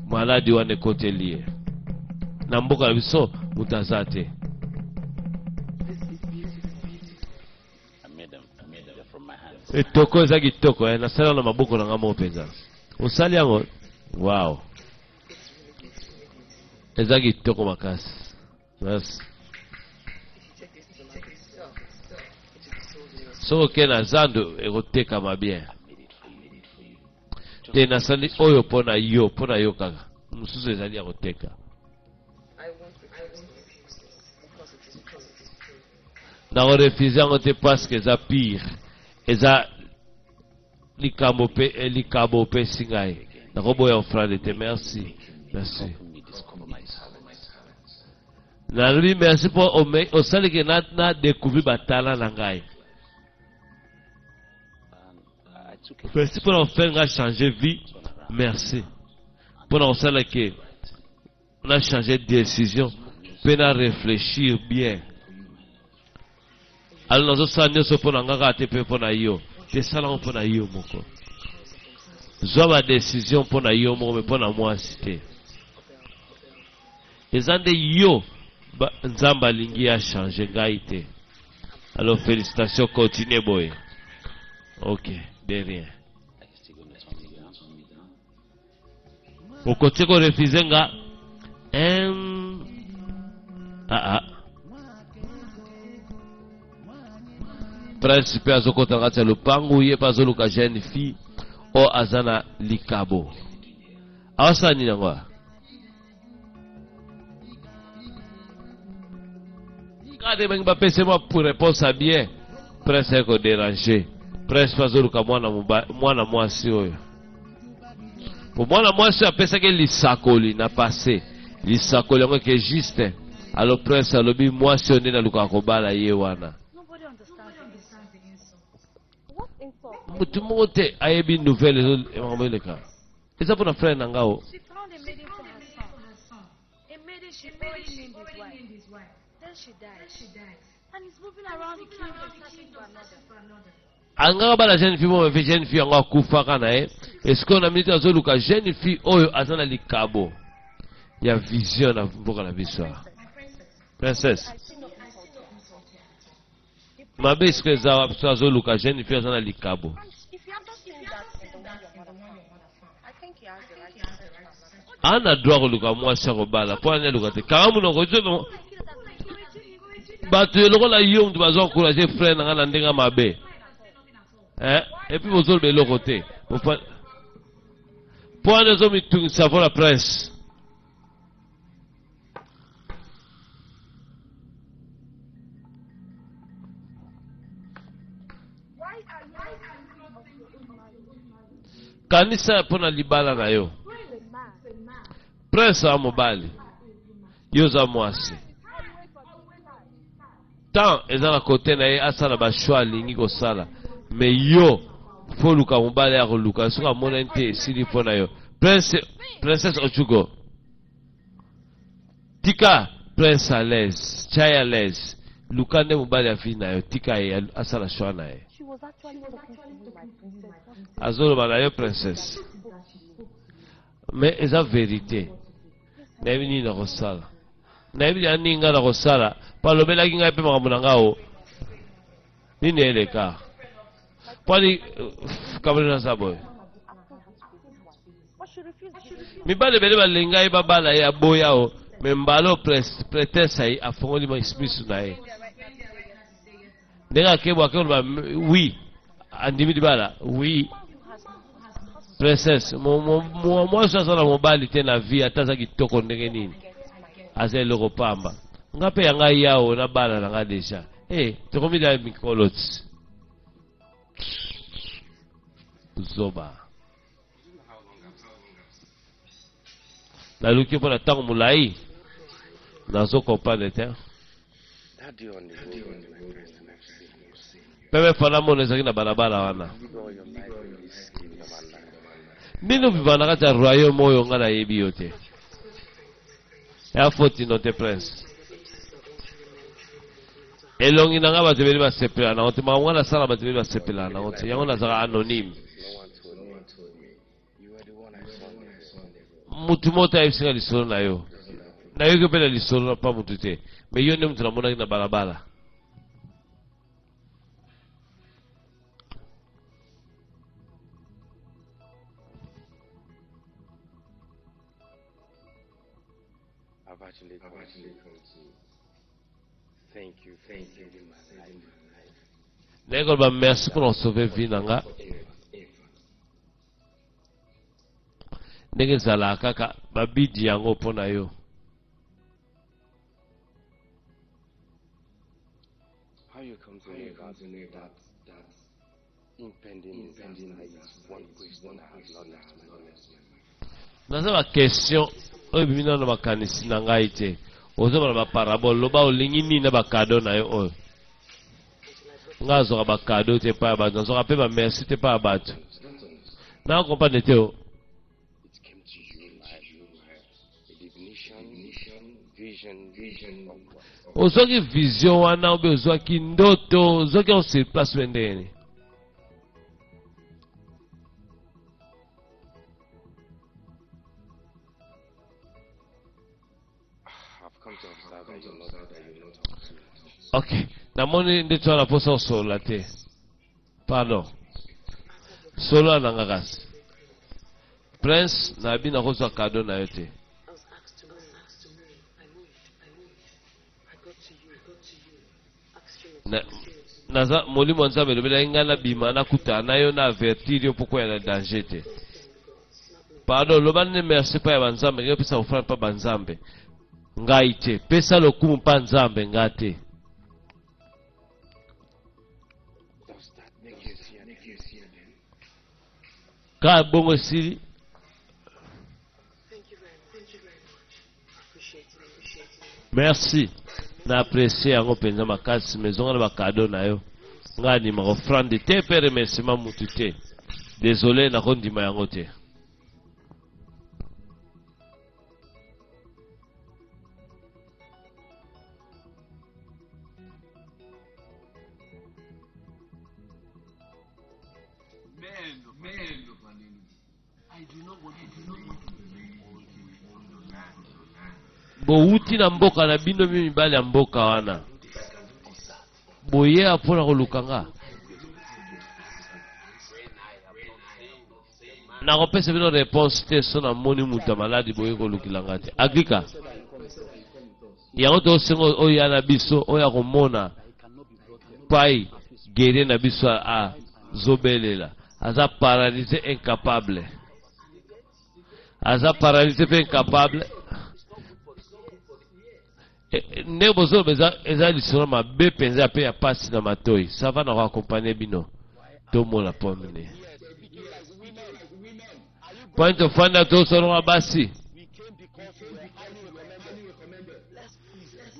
maladi wane kote lié na mboka biso mutazate etoko eza kitoko na sala na maboko na ngamo peza osali yango wow eza kitoko makasi yes. So kena zando ekoteka mabien te nasali oyo pona yo kaka mususu ezali ya koteka na refuse yango te parce que eza pire eza likabo pe singai nakoboya ofrande te merci nalobi merci po osaliki na découvrir batala na ngai merci pour nous faire changer vie merci pour nous faire que on a changé de décision pour nous réfléchir bien alors nous avons fait pour nous gâter pour nous yo c'est ça là pour nous yo moko j'ai ma décision pour nous yo moko mais pour nous moi cité les ande yo nzamba lingi a changé gaité alors félicitations continuez boy ok de rien ukoche ko refuser nga principe azokota ngati ya lupangu ye pa azoluka jeune fille o azana likabo awasala nini yango kade bengi bapese mwa pour réponse à bien prince eko déranger prince azoluka mwana mwasi oyo po mwana mwasi apesaki lisakoli na passé lisakoli yango ke juste alors prince alobi mwasi oyo nde nalukaka kobala ye wana mutu moko te ayebi nouvelle ezoeleka eza mpona frère na ngao angaka bana jeune fille mo jeune fille yango akufaka na ye eske na minute azoluka jeune fille oyo aza na likabo ya vision na mboka na biso princesse mabe eske eza wapi so azoluka jeune fille aza na likabo ana droit koluka mwasi akobala mpo ani aluka te kaka munoko bato elokola yo mutu bazwa encourage frère nanga na ndenge mabe epuis bozoloba eloko te mpo wana ezomitungisa vo la prince kanisa mpo na libala na yo prince a mobali yo oza mwasi tant eza na kote na ye asala bashwa alingi kosala me yo fo luka mobali ya koluka soki amona te esili mpo na yo princesse ochugo tika prince à l'aise chai à l'aise luka nde mobali ya fille na yo tika ye asala shwa na ye azoloba na yo princesse me eza vérité nayebi nini na kosala nayebi ya nini nga na kosala po alobelaki ngai mpe makambo na ngao nini eleka pwani kabole na sa boye mibale bele balenga ye babala ye aboya o me mbala pretese ayi afongoli misu na ye ndenge akebwa akoloba wi andimi libala wi Princess, moi ça na mobali te na vie ataza kitoko ndenge nini. Asa eloko pamba. Ngape yanga yao na bana na nga deja. Tokomida mikoloti. Zoba. Na luki pona tango mulai. Nazo comprendre te. Pepe fana mona zaki na balabala wana. Nino vivana kati ya royaume oyo nga na yebi yo te. Ya foti no te prince. Elongi na nga bato beli basepela na ote. Maunga na sala bato beli basepela na ote. Yango na zaka anonyme. Mutu mota ebisinga lisolo na yo. Na yo kepela lisolo na pa mutu te. Me yo ne mutu na mona na balabala. Thank you. Nego ba merci pour sauver vie nanga. Ndenge zala kaka babidi yango pona yo. How you come to know that impending is one question I have not asked. Naza ba question oyo bimina na makanisi na ngai te. Ozo ba parabole loba olingi ni na ba cadeau na yo oyo. Ngazo ba cadeau te pa ba nazo pe ba merci te pa ba. Na comprendre te o. It came to you like a definition, vision. Ozoki vision wana obe ozoki ndoto, ozoki on se place wendeni. Okay, na moni ndito ala posa solo te. Pardon. Solo na ngagas. Prince na bina kosa cadeau na yote. Naza molimo nzambe lobela ingana bima na kuta na yo na avertir yo poko ya danger te. Pardon, lobane merci pa ya banzambe, yo pesa ofrande pa banzambe. Ngai te, pesa lokumu pa nzambe ngate. Ka bongo siri. Merci. Na apprécié yango penza makasi maison na ba cadeau na yo. Ngani ma offrande te pe remerciement mutu te. Désolé na kondima yango te. Bouti na mboka na bino mimi bali ya mboka wana. Boye apona kolukanga. Na kopesa bino réponse te so na moni muta maladi boye kolukilanga te. Agrika. Yango to sengo oya na biso oya komona. Pai gere na biso a zobelela. Aza paralysé incapable. Aza paralysé incapable. Ne bozo eza lisolo mabe penza pe ya pasi na matoi. Ça va na accompagner bino. Tomo la pomene. Point of fanda to solo basi.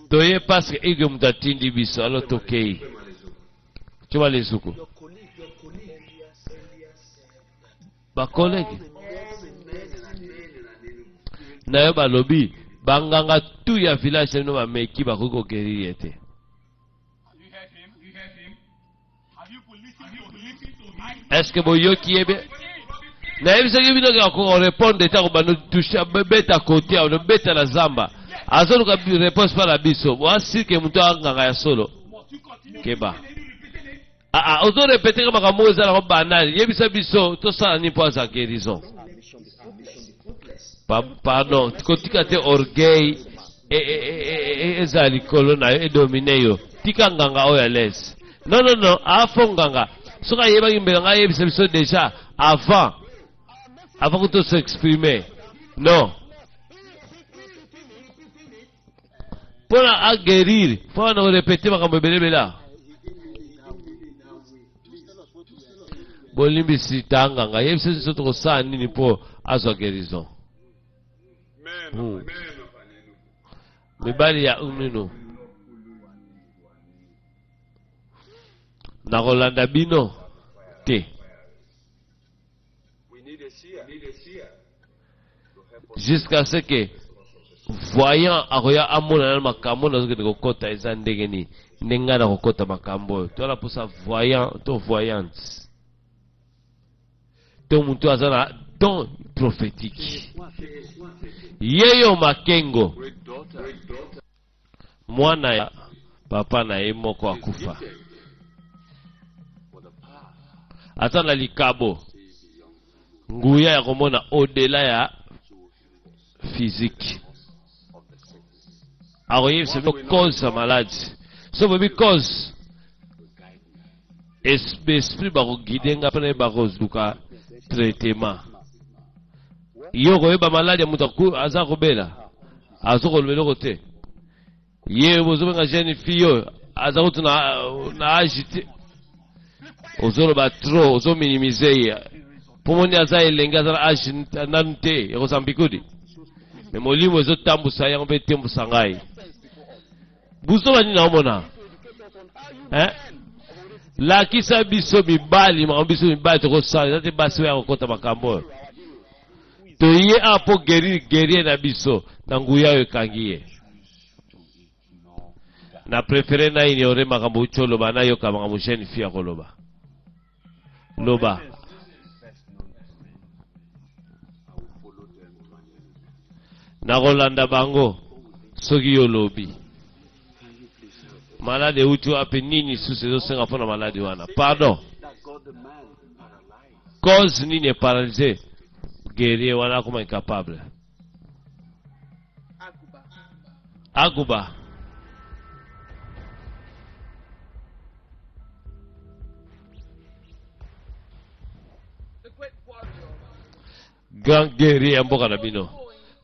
Toye parce que ige mutatindi biso alo tokei. Chuma lesuku. Ba collègue. Na yo ba lobby. Banganga tout ya village no ba meki ba koko guérir ete. Est-ce que boyo kiebe? Na ebisa ke bino ka ko répondre ta ko ba no toucher beta côté o beta na zamba. Azolo ka réponse pa la biso. Wa sike muto anganga ya solo. Keba. Ozo répéter ka moza na banal. Yebisa biso to sala ni po za guérison. Pardon, kotika te orgueil ezali kolona e domine yo. Tika nganga oya les. Non, afo nganga. Soka yeba kimbela nga yebisa biso déjà avant. avant que tu s'exprimer. Non. Pour la guérir, il faut répéter ma camébélé là. Bolimbi si tanganga, yem se soto sa nini po azo guérison. Mibali ya umino. Na Rolanda bino te. Jusqu'à ce que voyant akoya amona na makambo na zoke kokota eza ndenge ni ndenga na kokota makambo to la pour ça voyant to voyante to muntu azana don prophétique yeyo makengo mwana ya papa na ye moko akufa ata na likabo nguya ya komona au-delà ya physique. Alors, c'est une cause de maladie. C'est une cause. L'esprit va vous guider après le traitement. Il y a une maladie à Moutakou, à Zarobela, à Zorobela. Il y a une jeune fille, à Zarobela, agité. Aux Zoroba trop, aux minimisés. Pour mon yaza, il y a un âge nante, et aux ambiguïtés. Mais mon livre est tambu saya on peut tembu sangai. Buso wani na omona. La kisa biso mibali ma biso mibali to kosala zate basi wa kokota makambo. To ye apo geri na biso na nguya yo kangiye. Na préféré na ini ore makambo cholo bana yo kama makambo sheni fia koloba. Loba. Na Rolanda bango soki yo lobi malade utu ape nini susezo senga pona malade wana pardon cause nini est paralysé guerrier wana comme incapable Aguba grand guerrier mboka na bino.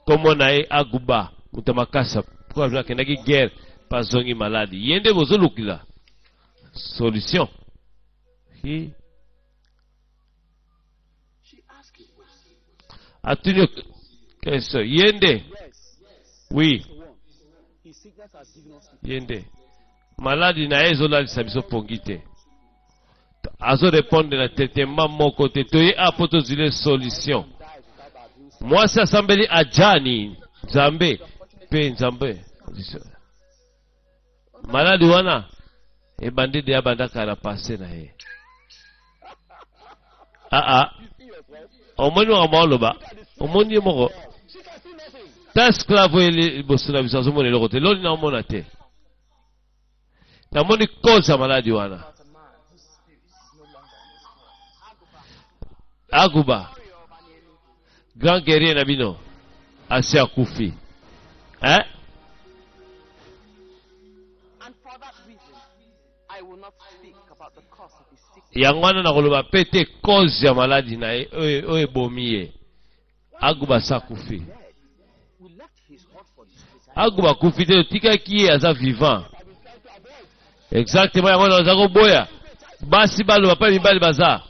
Comment nae Aguba mutamakasa kwa vile kenaki guerre pasongi maladi yende bozo lukila solution hi atunyo keso yende oui yende maladi na ezo la sabiso pongite azo répondre na traitement moko te toye apoto zile solution. Moi, ça semble à Jani, Zambé, Pen Zambé. Malade wana, et bandit de Abanda kara passé na he. Au moins nous avons le bas, au moins nous avons. Tas esclave les bossuna biso zo monelo kote, loli na monate. Na moni cause malade wana. Aguba. Grand guerrier Nabino, assez à Koufi. Hein? Yangwana na koloba pete cause ya maladie na e bomiye. Aguba sa Koufi. Aguba Koufi te tika ki aza vivant. Exactement yangwana za ko boya. Basi balo pa mibali baza.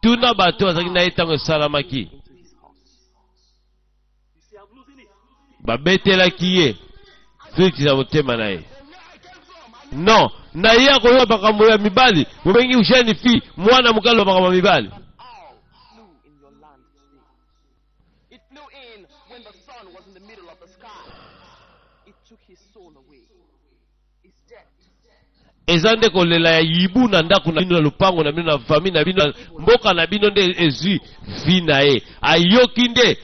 Tuna bato azaki na etango salamaki babetela ye fiti za motema na ye non na ye akoyoba makambo ya mibali mobengi usheni fi mwana mokali wa makambo ya mibali eza nde kolela ya yibu na ndako na bino na lupango na bino na famille na bino mboka na bino nde ezwi vi na ye ayoki nde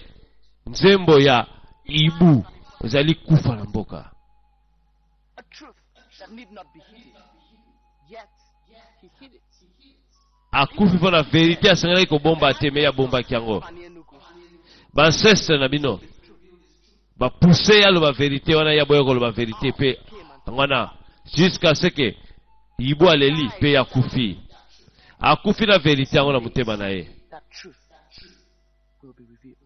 nzembo ya yibu ezali kufa na mboka akufi mpo na verite asengelaki kobomba te me abombaki yango bansestre na bino bapuse ya loba verite wana ya boya koloba verite pe wana jusqu'à ce que yibu aleli pe akufi akufi na vérité yango na motema na ye that truth will be revealed.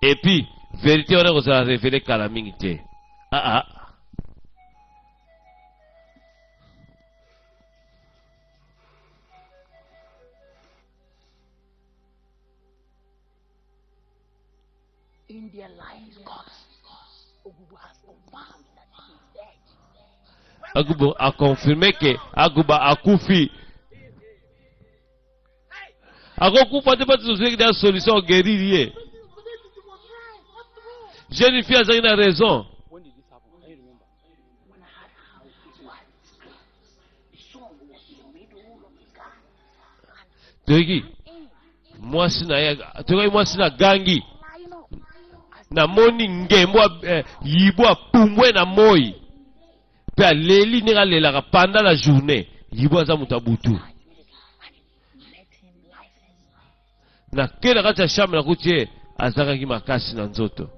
et puis vérité wana kozala révélé kala mingi te In their lives, God Ogubu has confirmed that he is dead. Agubo a confirmé que Aguba akufi akokufa te pati soseki da solution guérir ye jeune fille azaki na raison. When did this happen? Can you remember? When I had his wife, the son was in the middle of the garden. toyeki mwasi na ye toyeki mwasi na gangi na moni ngembo yibo apumbwe na moi pe aleli ndenge alelaka pendant la journée yibo aza moto abutu na kenda kati ya chambre na kuti ye azakaki makasi na nzoto.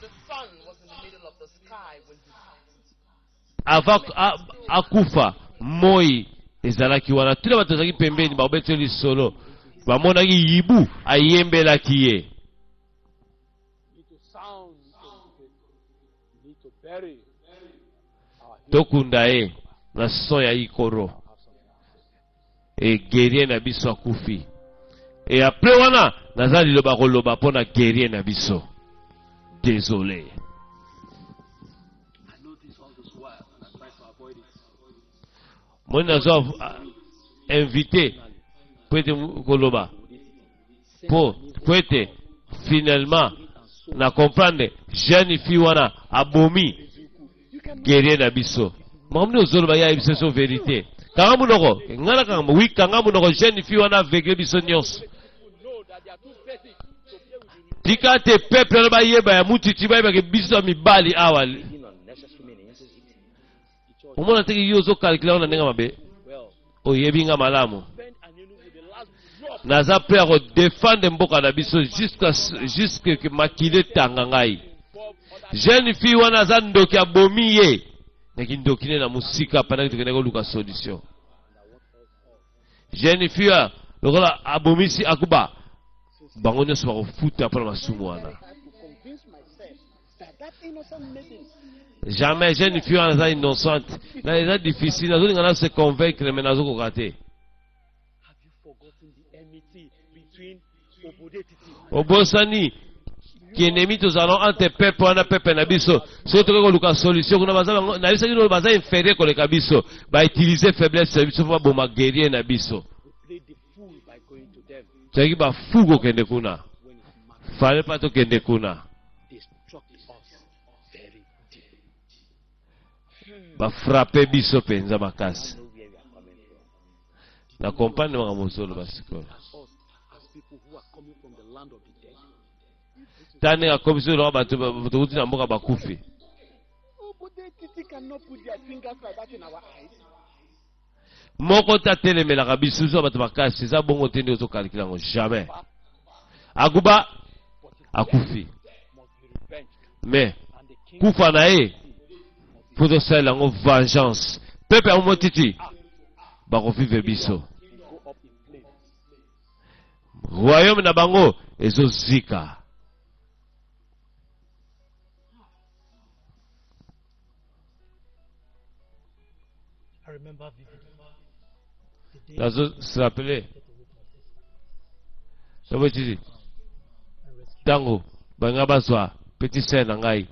The sun was in the middle of the sky when he Avant akufa moi ezalaki wana tuna bato bazalaki pembeni babeteli solo bamonaki yibu ayembelaki ye tokunda ye na son ya ikoro e guerrier na biso akufi e apres wana naza liloba koloba mpo na guerrier na biso désolé. Moi nazo invité pour être koloba pour être finalement na comprendre jeune fille wana abomi guerrier na biso mamni ozoloba ya biso vérité kanga munoko ngana kanga oui kanga munoko jeune fille wana aveugle biso nyonso tika te peuple ba yeba ya mutiti ba yeba ke biso mibali awali omona teki yozo calculer na nenga mabe oyebinga malamu naza prêt à défendre mboka na biso jusqu'à que makile tanga ngai jeune fille wana aza ndoki abomi ye naki ndoki ne na musika pendant que tukende koluka solution jeune fille lokola abomisi akuba bango nyonso bakofuta mpona masumu wana jamais jeune fille wana aza innocente na eza difficile nazolinga na se convaincre me nazokoka te obosani kiennemi tozalons entre pepe wana pepe na biso soki tokoki koluka solution kuna baza nayebisaki nolo baza inférieur koleka biso bautilize faiblesse na biso mpo baboma guerrier na biso tozalaki bafu kokende kuna fale mpa tokende kuna bafrape biso mpenza makasi na comprendre makambo ozoloba sikoyo tani akomi so loka bato tokuti na mboka bakufi moko tatelemelaka biso so bato makasi eza bongo te nde ozokalikila yango jamais akuba akufi mais kufa na ye mpo tosalela yango vengeance pepe yango motiti bakovivre biso royaume na bango ezozika. Nazo se rappeler sabo titi tango banga bazwa petit sœur na ngai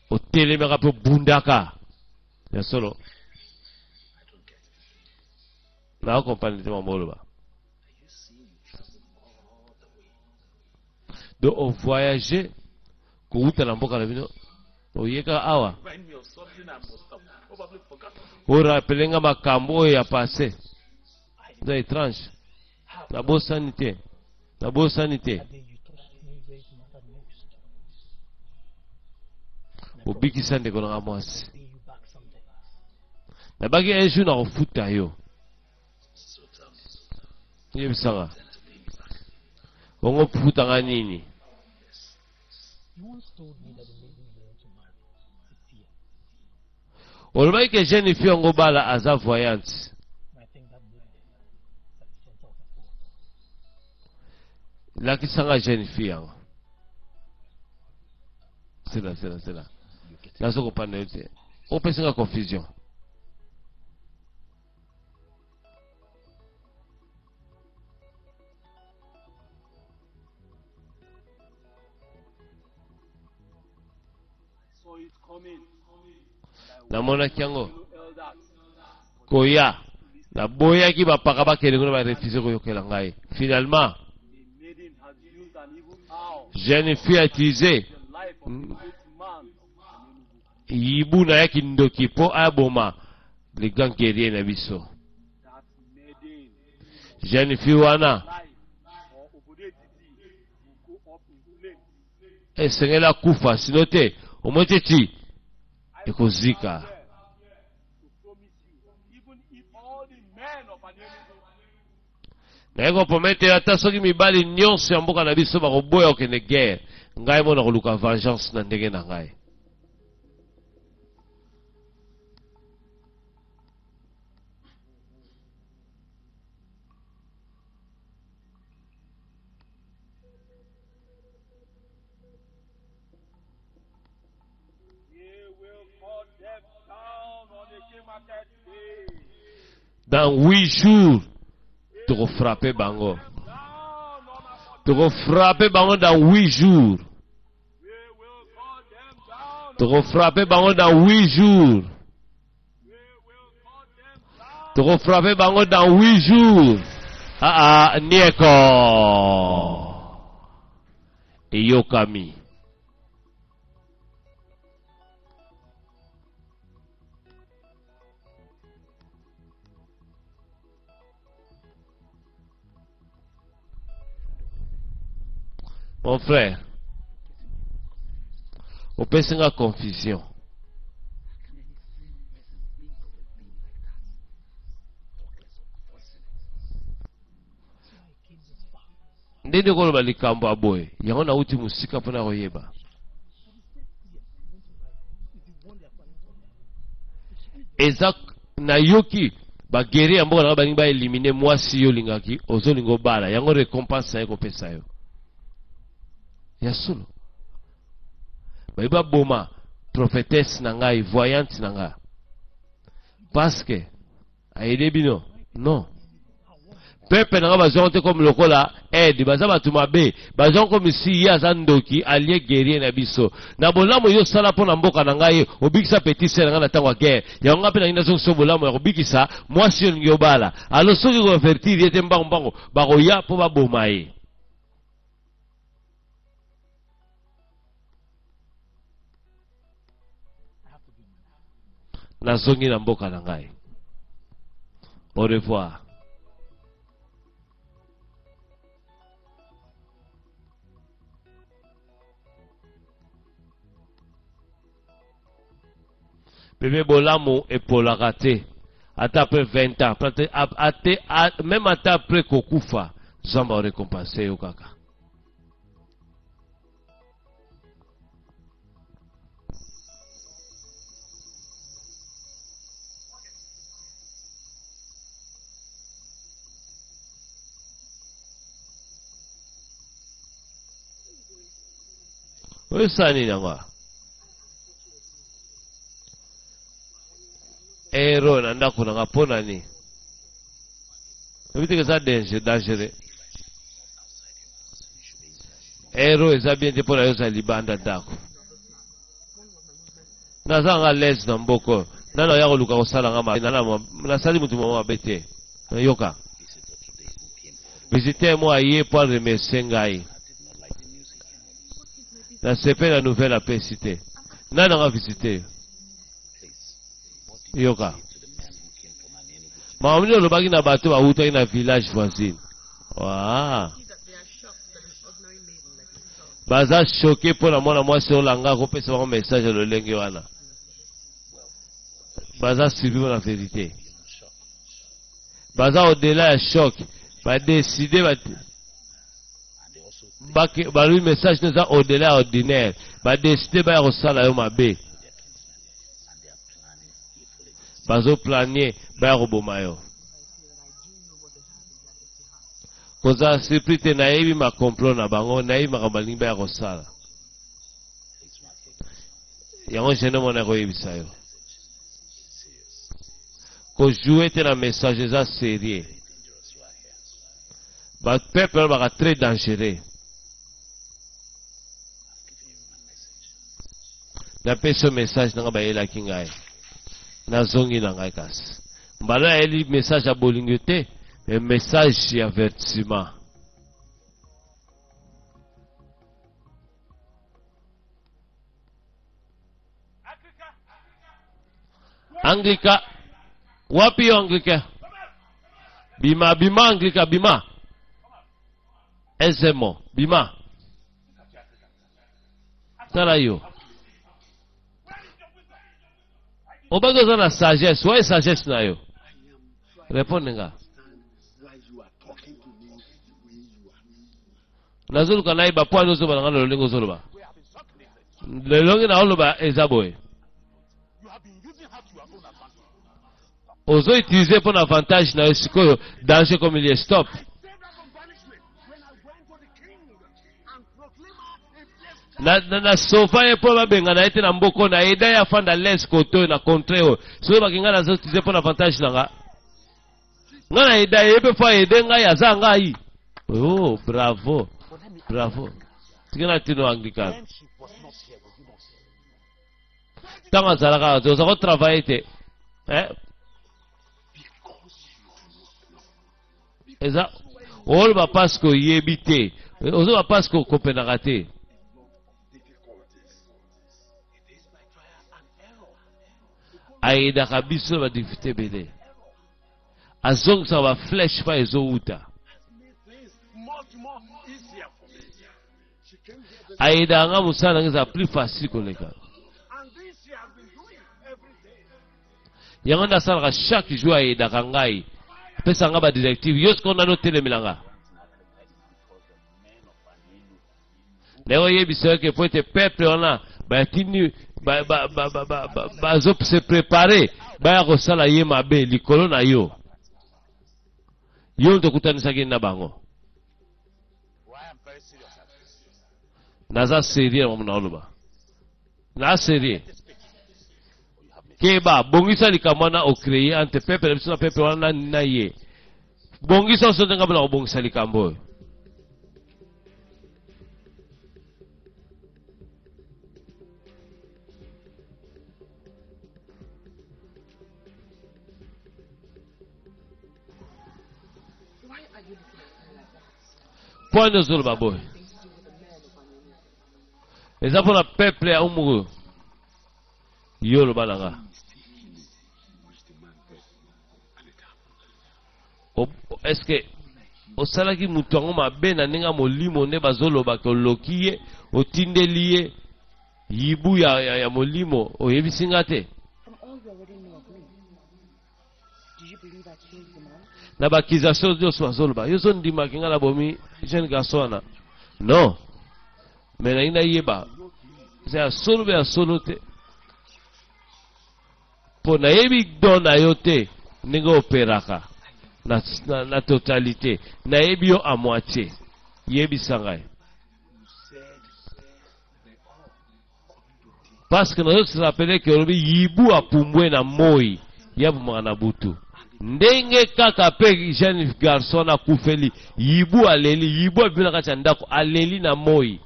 otelemaka mpe bundaka ya solo na comprendre te mamoloba donc on voyageait kouta na mboka na bino oyeka awa orapelenga makambo oyo ya passé eza étrange nabosani te nabosani te obikisa ndeko nanga mwasi nabaki un jour nakofuta yo yebisanga bongo futanga nini You once told me that the maiden you want to marry is fear. olobaki ke jeune fille yango bala aza voyante. And I think that maiden is at the center of it all. Lakisanga jeune fille yango. Sila. Nazo kopanda yote. Opesinga confusion. So it's coming. Namonaki yango koya naboyaki bapaka bakende kuna barefuse koyokela ngai. Finalement The maiden has used an evil power jeune fille a utilisé in the life of the great man. yibu na yaki ndoki po aboma le grand guerrier na biso. That maiden, Jeune fille wana life or Obodetiti will go up in flames. esengela kufa sino te omoteti ekozika. To promise you, even if all the men of an enemy naye koprometela ata soki mibali nyonso ya mboka na biso bakoboya okende guerre, ngai mona koluka vengeance na ndenge na ngai. they will cut them down on the king market day. Dans 8 jours tokofrape bango, Down on our tokofrape bango dans 8 jours, we will cut them down. tokofrape bango dans 8 jours, We will cut them down. tokofrape bango dans 8 jours. Nieko eyokami. Mon frère, opesinga confusion. Ndenge koloba likambo aboye yango nauti musika mpona koyeba. Eza nayoki bageri ya mboka na balingi ba elimine mwasi yo lingaki ozolingo bala yango récompense ye kopesa yo ya solo. Bayeba boma prophétesse na ngai voyante na nga parce que ayede bino non. Pepe na nga bazongo te comme lokola aide baza batu mabe bazongo comme si ye aza ndoki allié guerrier na biso na bolamu yo sala mpona mboka na ngai obikisa petit sere na nga na ntango ya guerre yango nga mpe na ngi nazokiso bolamu ya kobikisa mwasi yo lingi obala alo soki kovertir ye te mbango bakoya mpo baboma ye. Nazongi na mboka na ngai. Au revoir. Bébé bolamu epolaka te ata après 20 ans même ata après kokufa zamba récompense yo kaka. Oyo sani nanga ero na ndako nanga pona ni obiteke eza dangereux ero eza bien te mpona yoza libanda ndako nazanga lese na mboko nana oya koluka kosala nga nasali mutu mama mabe te nayoka visiter mo aye po aremercie ngai nasepe na nouvelle apesi te nani anga visite yoka mamoni olobaki na bato bawutaki na village voisine baza choke mpo na mwana mwasi olanga kopesa bango message ya lolenge wana baza suivi na vérité baza au-delà ya choc badeside balui message neza au-delà ordinaire badeside baya kosala yo mabe bazoplanie baya koboma yo koza surpris te nayebi makomplot na bango nayebi makambo balingi baya kosala yango jene mona koyebisa yo kojoue te na message eza sérieux bapeuple wana baka très dangereux napesi yo message nanga bayelaki ngai nazongi na ngai kasi mbala ayeli message ya bolingo te mais message ya avertissement Anglika wapi yo Anglika bima Anglika bima ezemo bima tala yo obagi oza na sagesse waye sagesse na yo répondre nga nazoluka nayeba po ani ozoba na nga na lolenge ozoloba lelongi na oloba eza boye ozo utiliser pour avantage na yo sikoyo danger comme il est stop na sofa ye po babenga na ye te na mboko na eda ye afanda les koto na contre oyo soki bakinga nazo utiliser pour avantage na nga nga na eda ye pe fo ede ngai aza ngai oh bravo tiki na tino anglikana ntango azalaka oza kotravaille te eza oloba paske oyebi te ozoba paske okopenaka te ayedaka biso badifite ebele azongisaka bafleshe pa ezowuta ayedaka nga mosala nange eza plus facile koleka yango nde asalaka chaque jour ayedaka ngai apesa nga badirective yo sikoyo nani otelemela nga naye oyebisa yoke po ete peuple wana bayatini bazo se prepare baya kosala ye mabe likolo na yo yo tokutanisaki na bango naza serie na oloba na serie keba bongisa likambo wana ocreye ante peuple na biso na peuple wana na ye bongisa oso ndenga mpona kobongisa likambo oyo point ozoloba boye eza mpona peuple ya umuru yo oloba na nga eske osalaki mutu yango mabe na ndenge molimo nde bazolobaka oloki ye otindeli ye yibu ya molimo oyebisi nga te na bakizasio nyonso bazoloba yo zondimaki nga na bomi jeune garçon wana non me nayi nayeba eza ya solo be ya solo te mpo nayebi don na yo te ndenge operaka na totalité nayebi yo a moitié yebisa ngai parce que nazo rappele ke olobi yibu apumbwe na moi yabumaka na butu ndenge kaka pe jeune garçon akufeli yibu aleli yibu abima na kati ya ndako aleli na moi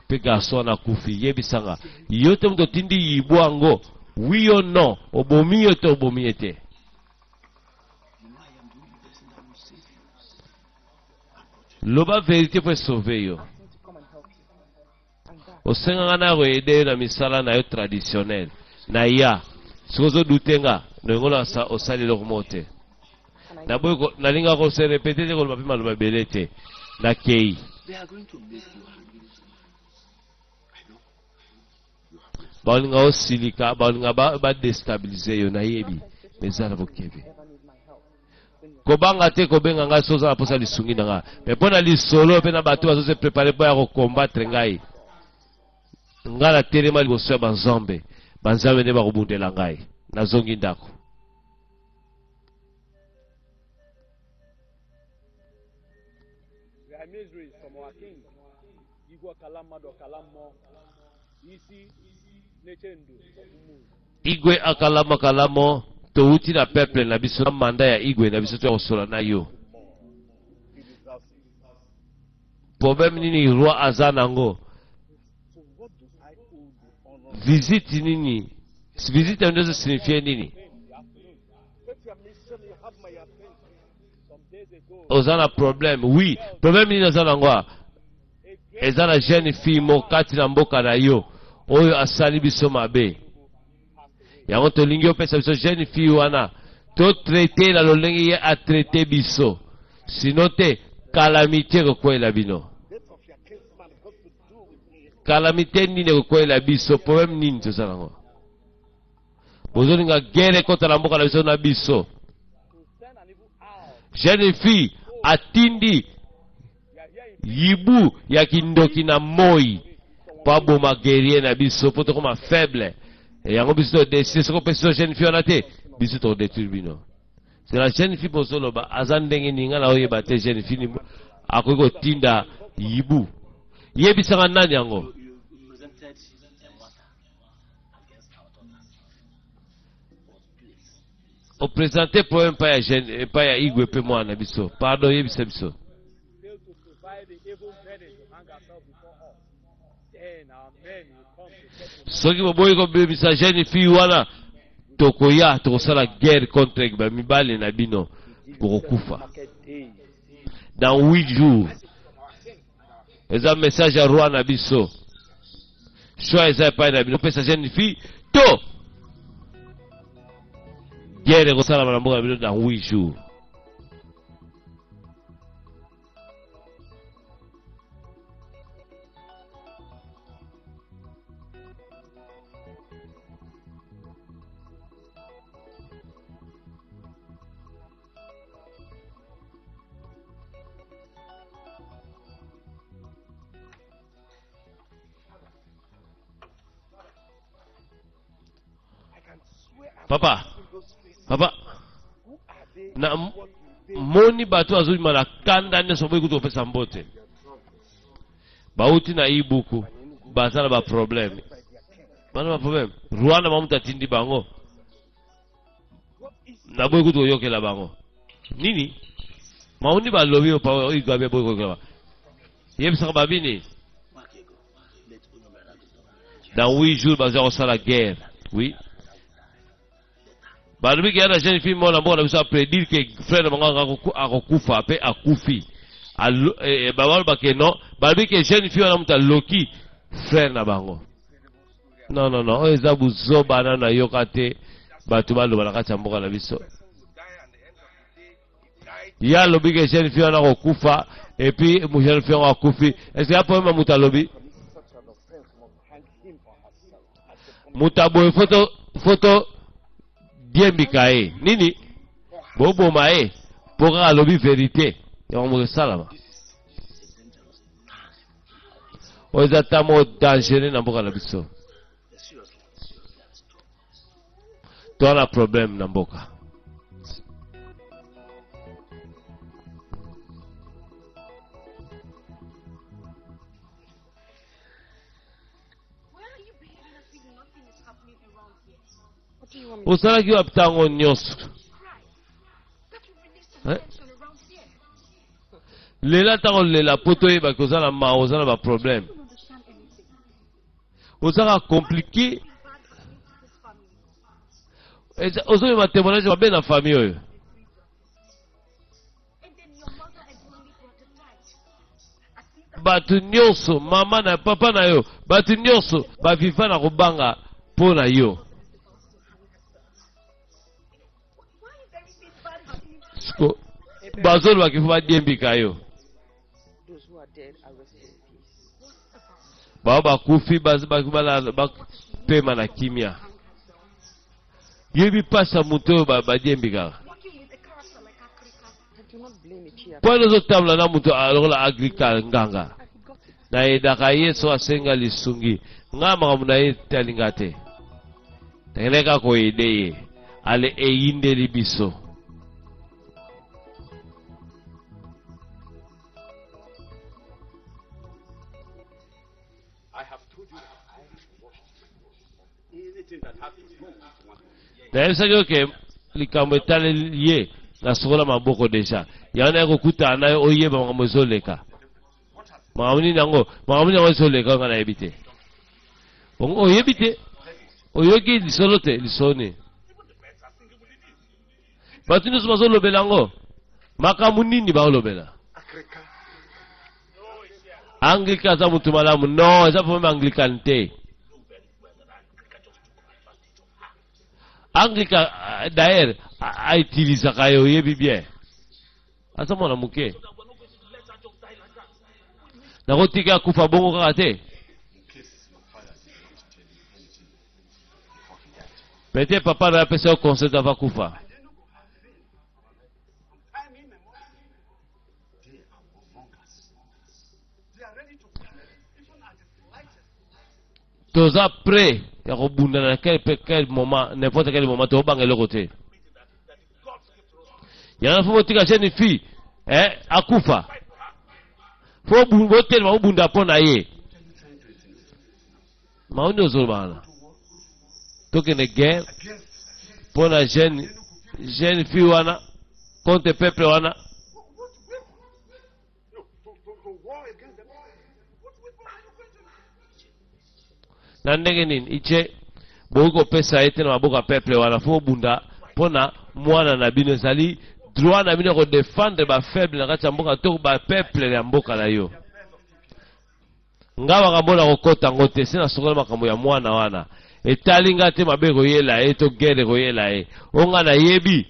pe garçon akufi yebisa nga yo te moto otindi yibu yango oui ou non obomi yo te obomi ye te loba vérité po sauver yo osenganga na koyede yo na misala na yo traditionnel na ya soki ozodute nga nongola osali eloko moko te nalinga kose repete te koloba mpe maloba ebele te nakei baolinga osilika baolinga badestabilize yo nayebi eza na bokebe kobanga te kobenga ngai soza na posa lisungi na nga me mpona lisolo mpe na bato bazose prepare mpo ya kokombatre ngai ngai natelema liboso ya banzambe banzambe nde bakobundela ngai nazongi ndako. There are miseries from our king. Igwe kalama do kalamo. Isi nechendu. Igwe akalamo kalamo touti na peuple na biso na manda ya Igwe na biso to kosola na yo. Problème nini roi aza nango? Visite nini? Visite ndio signifie nini? Ozana problème, oui. Problème nini ozana nango? Ezana jeune fille mokati na mboka na yo. Oyo asali biso mabe. Yango tolingi opesa biso jeune fille wana. To traiter la lolenge ye a traiter biso. Sinon te calamité kokwela bino. Calamité nini kokwela biso? Problème nini tozana nango? Bozolinga guerre kota na mboka na biso na biso. Jeune fille atindi yibu ya kindoki na moi pa boma guerrier na biso po to koma faible et yango biso décider soko peso jeune fille na te biso to détruire bino. C'est la jeune fille bosolo ba azandenge ninga na oyeba te jeune fille akoko tinda yibu yebisanga nani yango? O présenter problème pas ya jeune pas ya Igwe pe moi na biso. Pardon yebisa biso. Soki boboyi kobebisa jeune fille wana tokoya tokosala guerre contre bamibali na bino bokokufa dans 8 jours. Eza message ya roi na biso choix eza epai na bino pesa jeune fille to guerre kosala na mboka na bino dans 8 jours. Papa, na moni bato azui mana kanda ne soboyi kuto pesa mbote. Bauti na ibuku, bazala ba problème. Bana ba problème. Rwanda mamuta tindi bango. Na boyi kuto yokela bango. Nini? Mauni ba lobi o pa igabe boyi kokela. Yebisa ba bini. Dans 8 jours bazala sala guerre. Oui. Balobi ke na jeune fille mona mbona biso prédire que frère manga akokufa pe akufi. Babalo bakeno, balobi ke jeune fille wana muta loki frère na bango. Non, eza buzoba na yokate batu baloba na kati mboka na biso. Ya lobi ke jeune fille wana akokufa et puis mu jeune fille wana akufi. Est-ce que apo muta lobi? Muta boy photo Diembika nini bobo mae poka alobi vérité yango salama oza tamo dangereux na mboka na biso to na problème na mboka. Osala ki wapitango nyonso. Lela tango lela poto yeba ko osala ma osala ba problème. Osala compliqué. Osala ma témoignage ba na famille oyo. Batu nyonso mama na papa na yo, batu nyonso ba viva na kobanga po na yo. Bazolo bakifuba diembika yo. Baba kufi bakubala pema na kimia. Yebi pasa muto ba diembika. blame it here. Pwede zo tamla na mutu alola agrika nganga. I forgot it. Na idaka yeso asenga lisungi. Nga mga muna talingate. Tengeleka ko ideye. Ale eyinde libiso. I have told you that I have washed you. Anything that happens, no one wants. Na yesa yoke likambo etale ye na sokola maboko deja. Yana yako kuta anayo oye ba mga mozoleka. Maamuni nango soleka ngana ebite. Ongo oyebite. Oyoki lisolote lisone. Batinu sumaso lobela ngo. Makamunini ba olobela. Anglika za mutu malamu. No, eza fome Anglican te. Anglika d'ailleurs a utilisé kayo yebi bien. Asa mona muke. Na kotika kufa bongo kaka te. Peut-être papa va passer au conseil d'avoir kufa. Toza prêt ya kobunda na quel moment, n'importe quel moment, to banga le côté. Yana faut tika jeune fille, akufa. Faut boter ma bunda pona ye. Ma on ozo bana. Toke ne guerre pona jeune fille wana contre peuple wana. Na ndenge nini iche boko pesa ete na maboka peuple wana fo bunda pona mwana na bino sali droit na bino ko défendre ba faible na kati ya mboka to ba peuple ya mboka na yo ngawa kamona kokota ngote sina sokola makambo ya mwana wana etalinga te mabe ko yela eto gere ko yela onga na yebi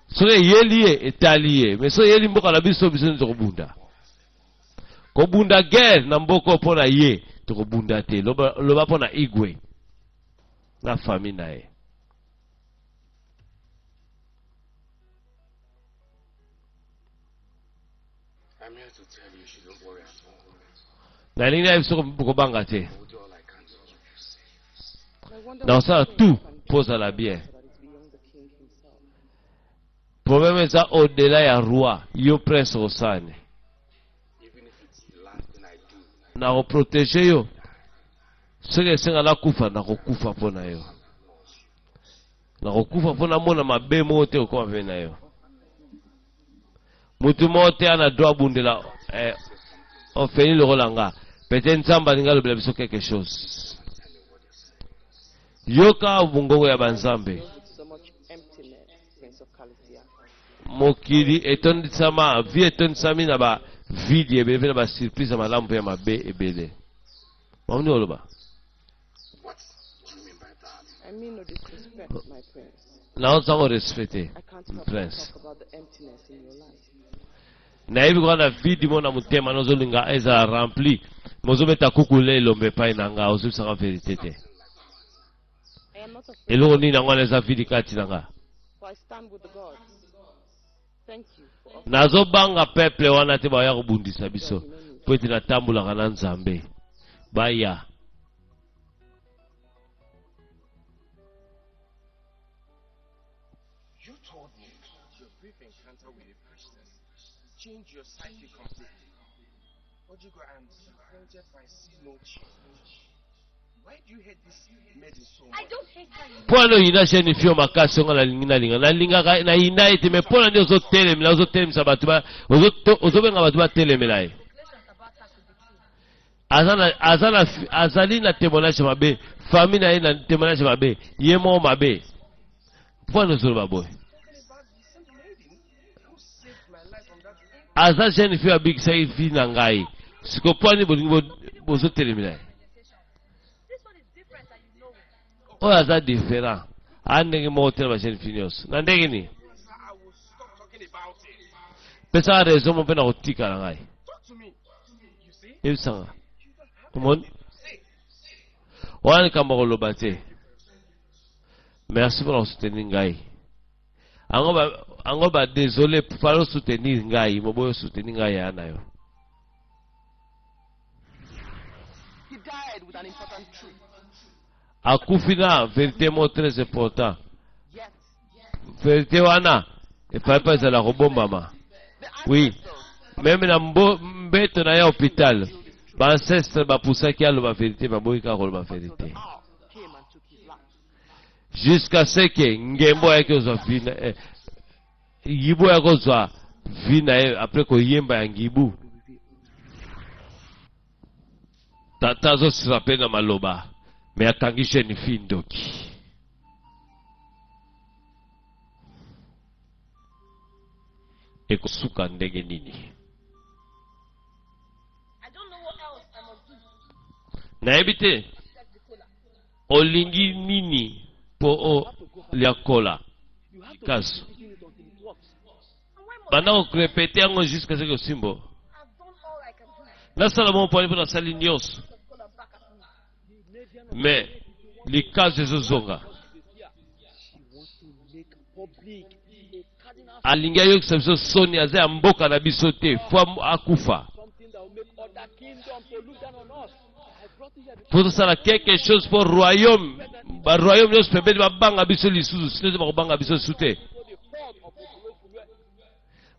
so yeliye etaliye mais so yeli mboka na biso nzo ko bunda gere na mboko pona ye to bunda te loba pona igwe na famille na ye. I'm here to tell you, she don't worry at all. Na linga biso ko banga te. I will do all I can to keep you safe. I wonder Na what ça things tout can pose do à la bien. that is beyond the king himself. Problème ça au-delà ya roi, yo prince osane. Even if it's the last thing I do, Na ko protéger yo. Sege senga la kufa na ko kufa pona yo. Na ko kufa pona mona mabe mote ko ma na yo. Mutu mote ana doit bundela on finit le rolanga. Peut-être nsamba ninga le biso quelque chose. Yoka bungongo ya banzambe. So much emptiness, Prince of Calatia. Mokili eton sama vie eton sami na ba vide ebele na ba surprise ma lampe ya mabe ebele. Mauni oloba. what do you mean by that? I mean no disrespect, my prince. Na onzango respecter I can't help but prince. talk about the emptiness in your life. Na hivi kwa na vidi mona mutema nozo linga eza rempli. Mozo meta kukule lombe pai nanga ozu sanga verite te. I am not afraid, Eloko ni nangwa eza vidi kati nanga. for I stand with the gods. Thank you for offering Nazo banga peuple wana te ba ya kubundisa biso. Po eti na tambula kana nzambe. Baya. You told me your brief encounter with the priestess changed your psyche completely. But you go, I'm disappointed by see no change. Why do you hate this maiden so much? I don't hate her. Pwano ina sheni fio makasi onga na linga. Na linga na ina iti me pona ndi ozo telemi. Na ozo telemi sa batu ba. Ozo benga batu ba telemi la e. Azali na témoignage mabe. Famille na ye na témoignage mabe. Ye mo mabe. Pwano ozo ba boy. Aza sheni fio abik sa yi fi na ngai. Siko pwani bozo telemi la e. Oyo aza différent. Andenge mo hotel ba sheni finios. Na ndenge ni. I will stop talking about it. Pesa raison mo pena kotika na ngai. Talk to me. You see? Ebisanga. Komon. Wani kamba koloba te. Merci pour la soutenir ngai. ango ba désolé falo soutenir ngai moboyo soutenir ngai yana yo. He died with an important truth. Akufina vérité mo très important. Yes. Vérité wana e papa za la robombama. Oui. Même na mbeto na ya hôpital. Ba ancestre ba pusaki alo ba vérité ba boyika ko ba vérité. Came and took his life. Jusqu'à ce que ngembo yake zo vina yibo yako zo vina après ko yemba ya ngibu. Tata zo sirape na maloba. Me akangishe ni findoki. Eko suka ndenge nini. I don't know what else I must do. Na ebite Except the cola. olingi nini po o liakola. Kaso. And why must Banda ko répéter yango jusqu'à ce que simbo. I've done all I can do? Nasala mo poni po na sali nyos. Cola back at me. Mais likazo ezozonga. Alingi ayo kisabiso soni aze ya mboka na biso te fo akufa. Something that will make other kingdoms to look down on us. I brought you here Faut sala quelque chose pour royaume. Ba royaume nyos pembeni babanga biso lisusu sineze bakobanga biso sute. before the fall of population.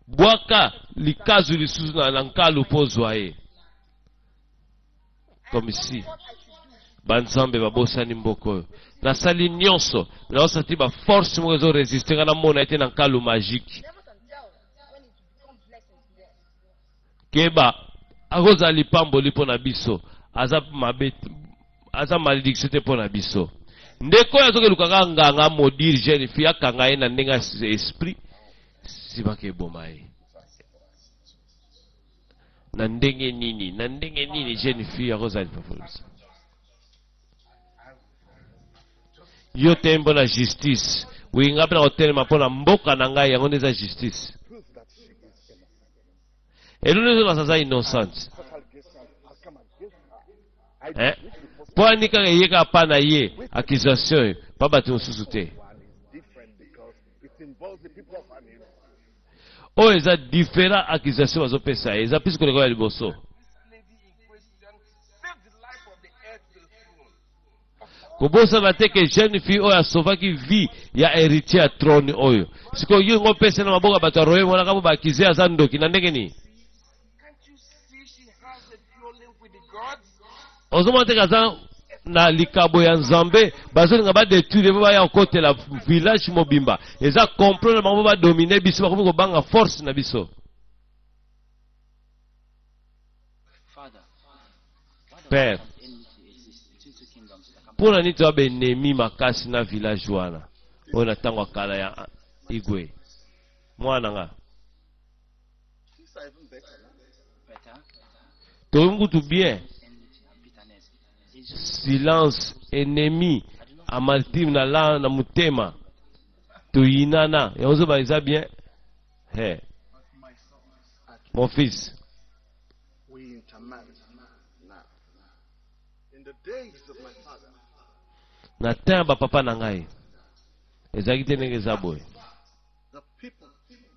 Bwaka likazo lisusu na nkalo po zwaye. Comme ici. Banzambe babosani mboko. Na sali nyonso. Na osati ba force mo zo résister na mona ete na nkalo magique. Never can tell when it will become blessing to them. Keba akoza lipambo lipo na biso aza mabe aza malédiction te po na biso ndeko ya zoke lukaka nganga modire jeune fille akanga ye na ndenga esprit sibake bomaye na ndenge nini jeune fille akoza lipafolisa yo tembo na justice winga pena hotelema po na mboka na ngai yango neza justice elune zo nasaza innocent po anika yeka pa na ye accusation pa bato mosusu te oyo eza différent accusation bazopesa ye eza pisi koleka ya liboso Lady in question saved the life of the heir to the throne. kobosana te ke jeune fille oyo asovaki vie ya héritier ya trône oyo sikoyo ye ngo pesa na maboko ya bato ya royaume wana kabo baakize aza ndoki na ndenge nini Can't you see she has a pure link with the gods? ozomona te kaza na likabo ya nzambe bazolinga badetruire po baya kokotela village mobimba eza complot na bango badomine biso bakomi kobanga force na biso père mpona nini toya baennemi makasi na village wana oyo na ntango ya kala ya igwe mwana nga tokomi kutu bien silence ennemi amaltime na la na mutema toyinana yango ozoba eza bien he mon fils We intermarried now. In the days of my father, na temps ya bapapa na ngai ezalaki te ndenge eza boye the people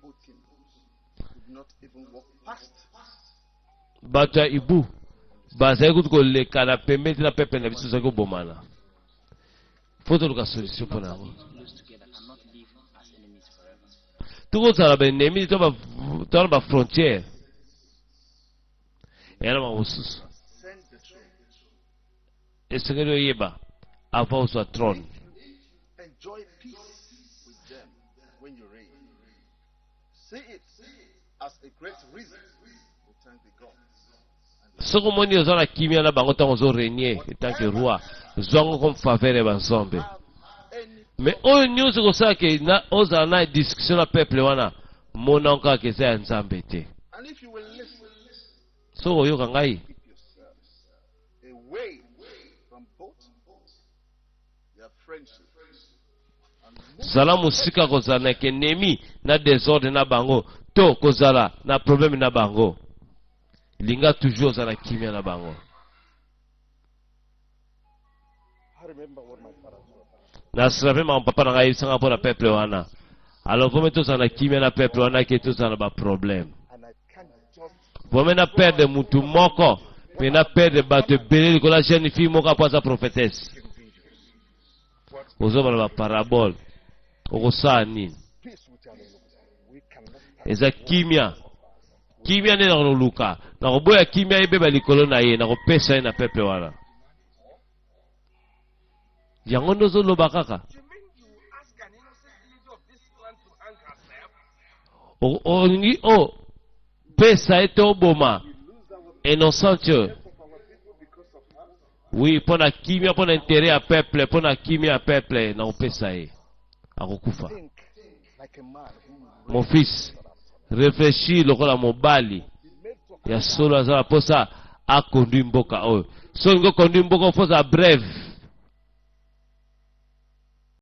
who came could not even walk past. bato ya ibu bazali kutu koleka na pembe te na pepe na biso ezalaki kobomana fo toluka solution mpo na yango tokozala baennemi to na bafrontière eya na bamosusu Send the throne. esengeli oyeba avant ozwa trône Enjoy peace with them when you reign. See it as a great reason to thank the gods. soki omoni oza na kimia na bango ntango ozorenie etanke roi zwango comme faveur ya banzambe Any mais oyo nyonso kosala ke ozala na discussion na peuple wana mona kaka eza ya nzambe te and if you will listen, soki oyoka ngai keep yourselves away from both their friendship and move zala mosika kozala na ekenemi na désordre na bango to kozala na problème na bango linga toujours ozala na kimia na bango I remember what my father told me. nasila mpe mama papa na ngai yebisanga mpo na peuple wana Alors vous mettez ça na kimia na peuple on a que tout ça na ba problème. And I can't just Vous mettez perdre mutu moko, mais na perdre bato belé ko la jeune fille moko pour sa prophétesse. Vous avez la parabole. Oko sa nini? peace with your neighbor. We cannot Eza kimia. Kimia ne na luka. Na ko boya kimia ebeba likolo na ye na ko pesa ye na peuple wana. Yango ndozo loba kaka. You mean you ask an innocent lady of this land to hang herself? Olingi o pesa ete oboma innocent. Oui, pona kimia pona intérêt à peuple, pona kimia à peuple na opesa ye. Akokufa. Think like a man who Mon fils, réfléchis lokola mobali. Ya solo azala posa a conduit mboka oyo. So ngo conduit mboka fosa brève.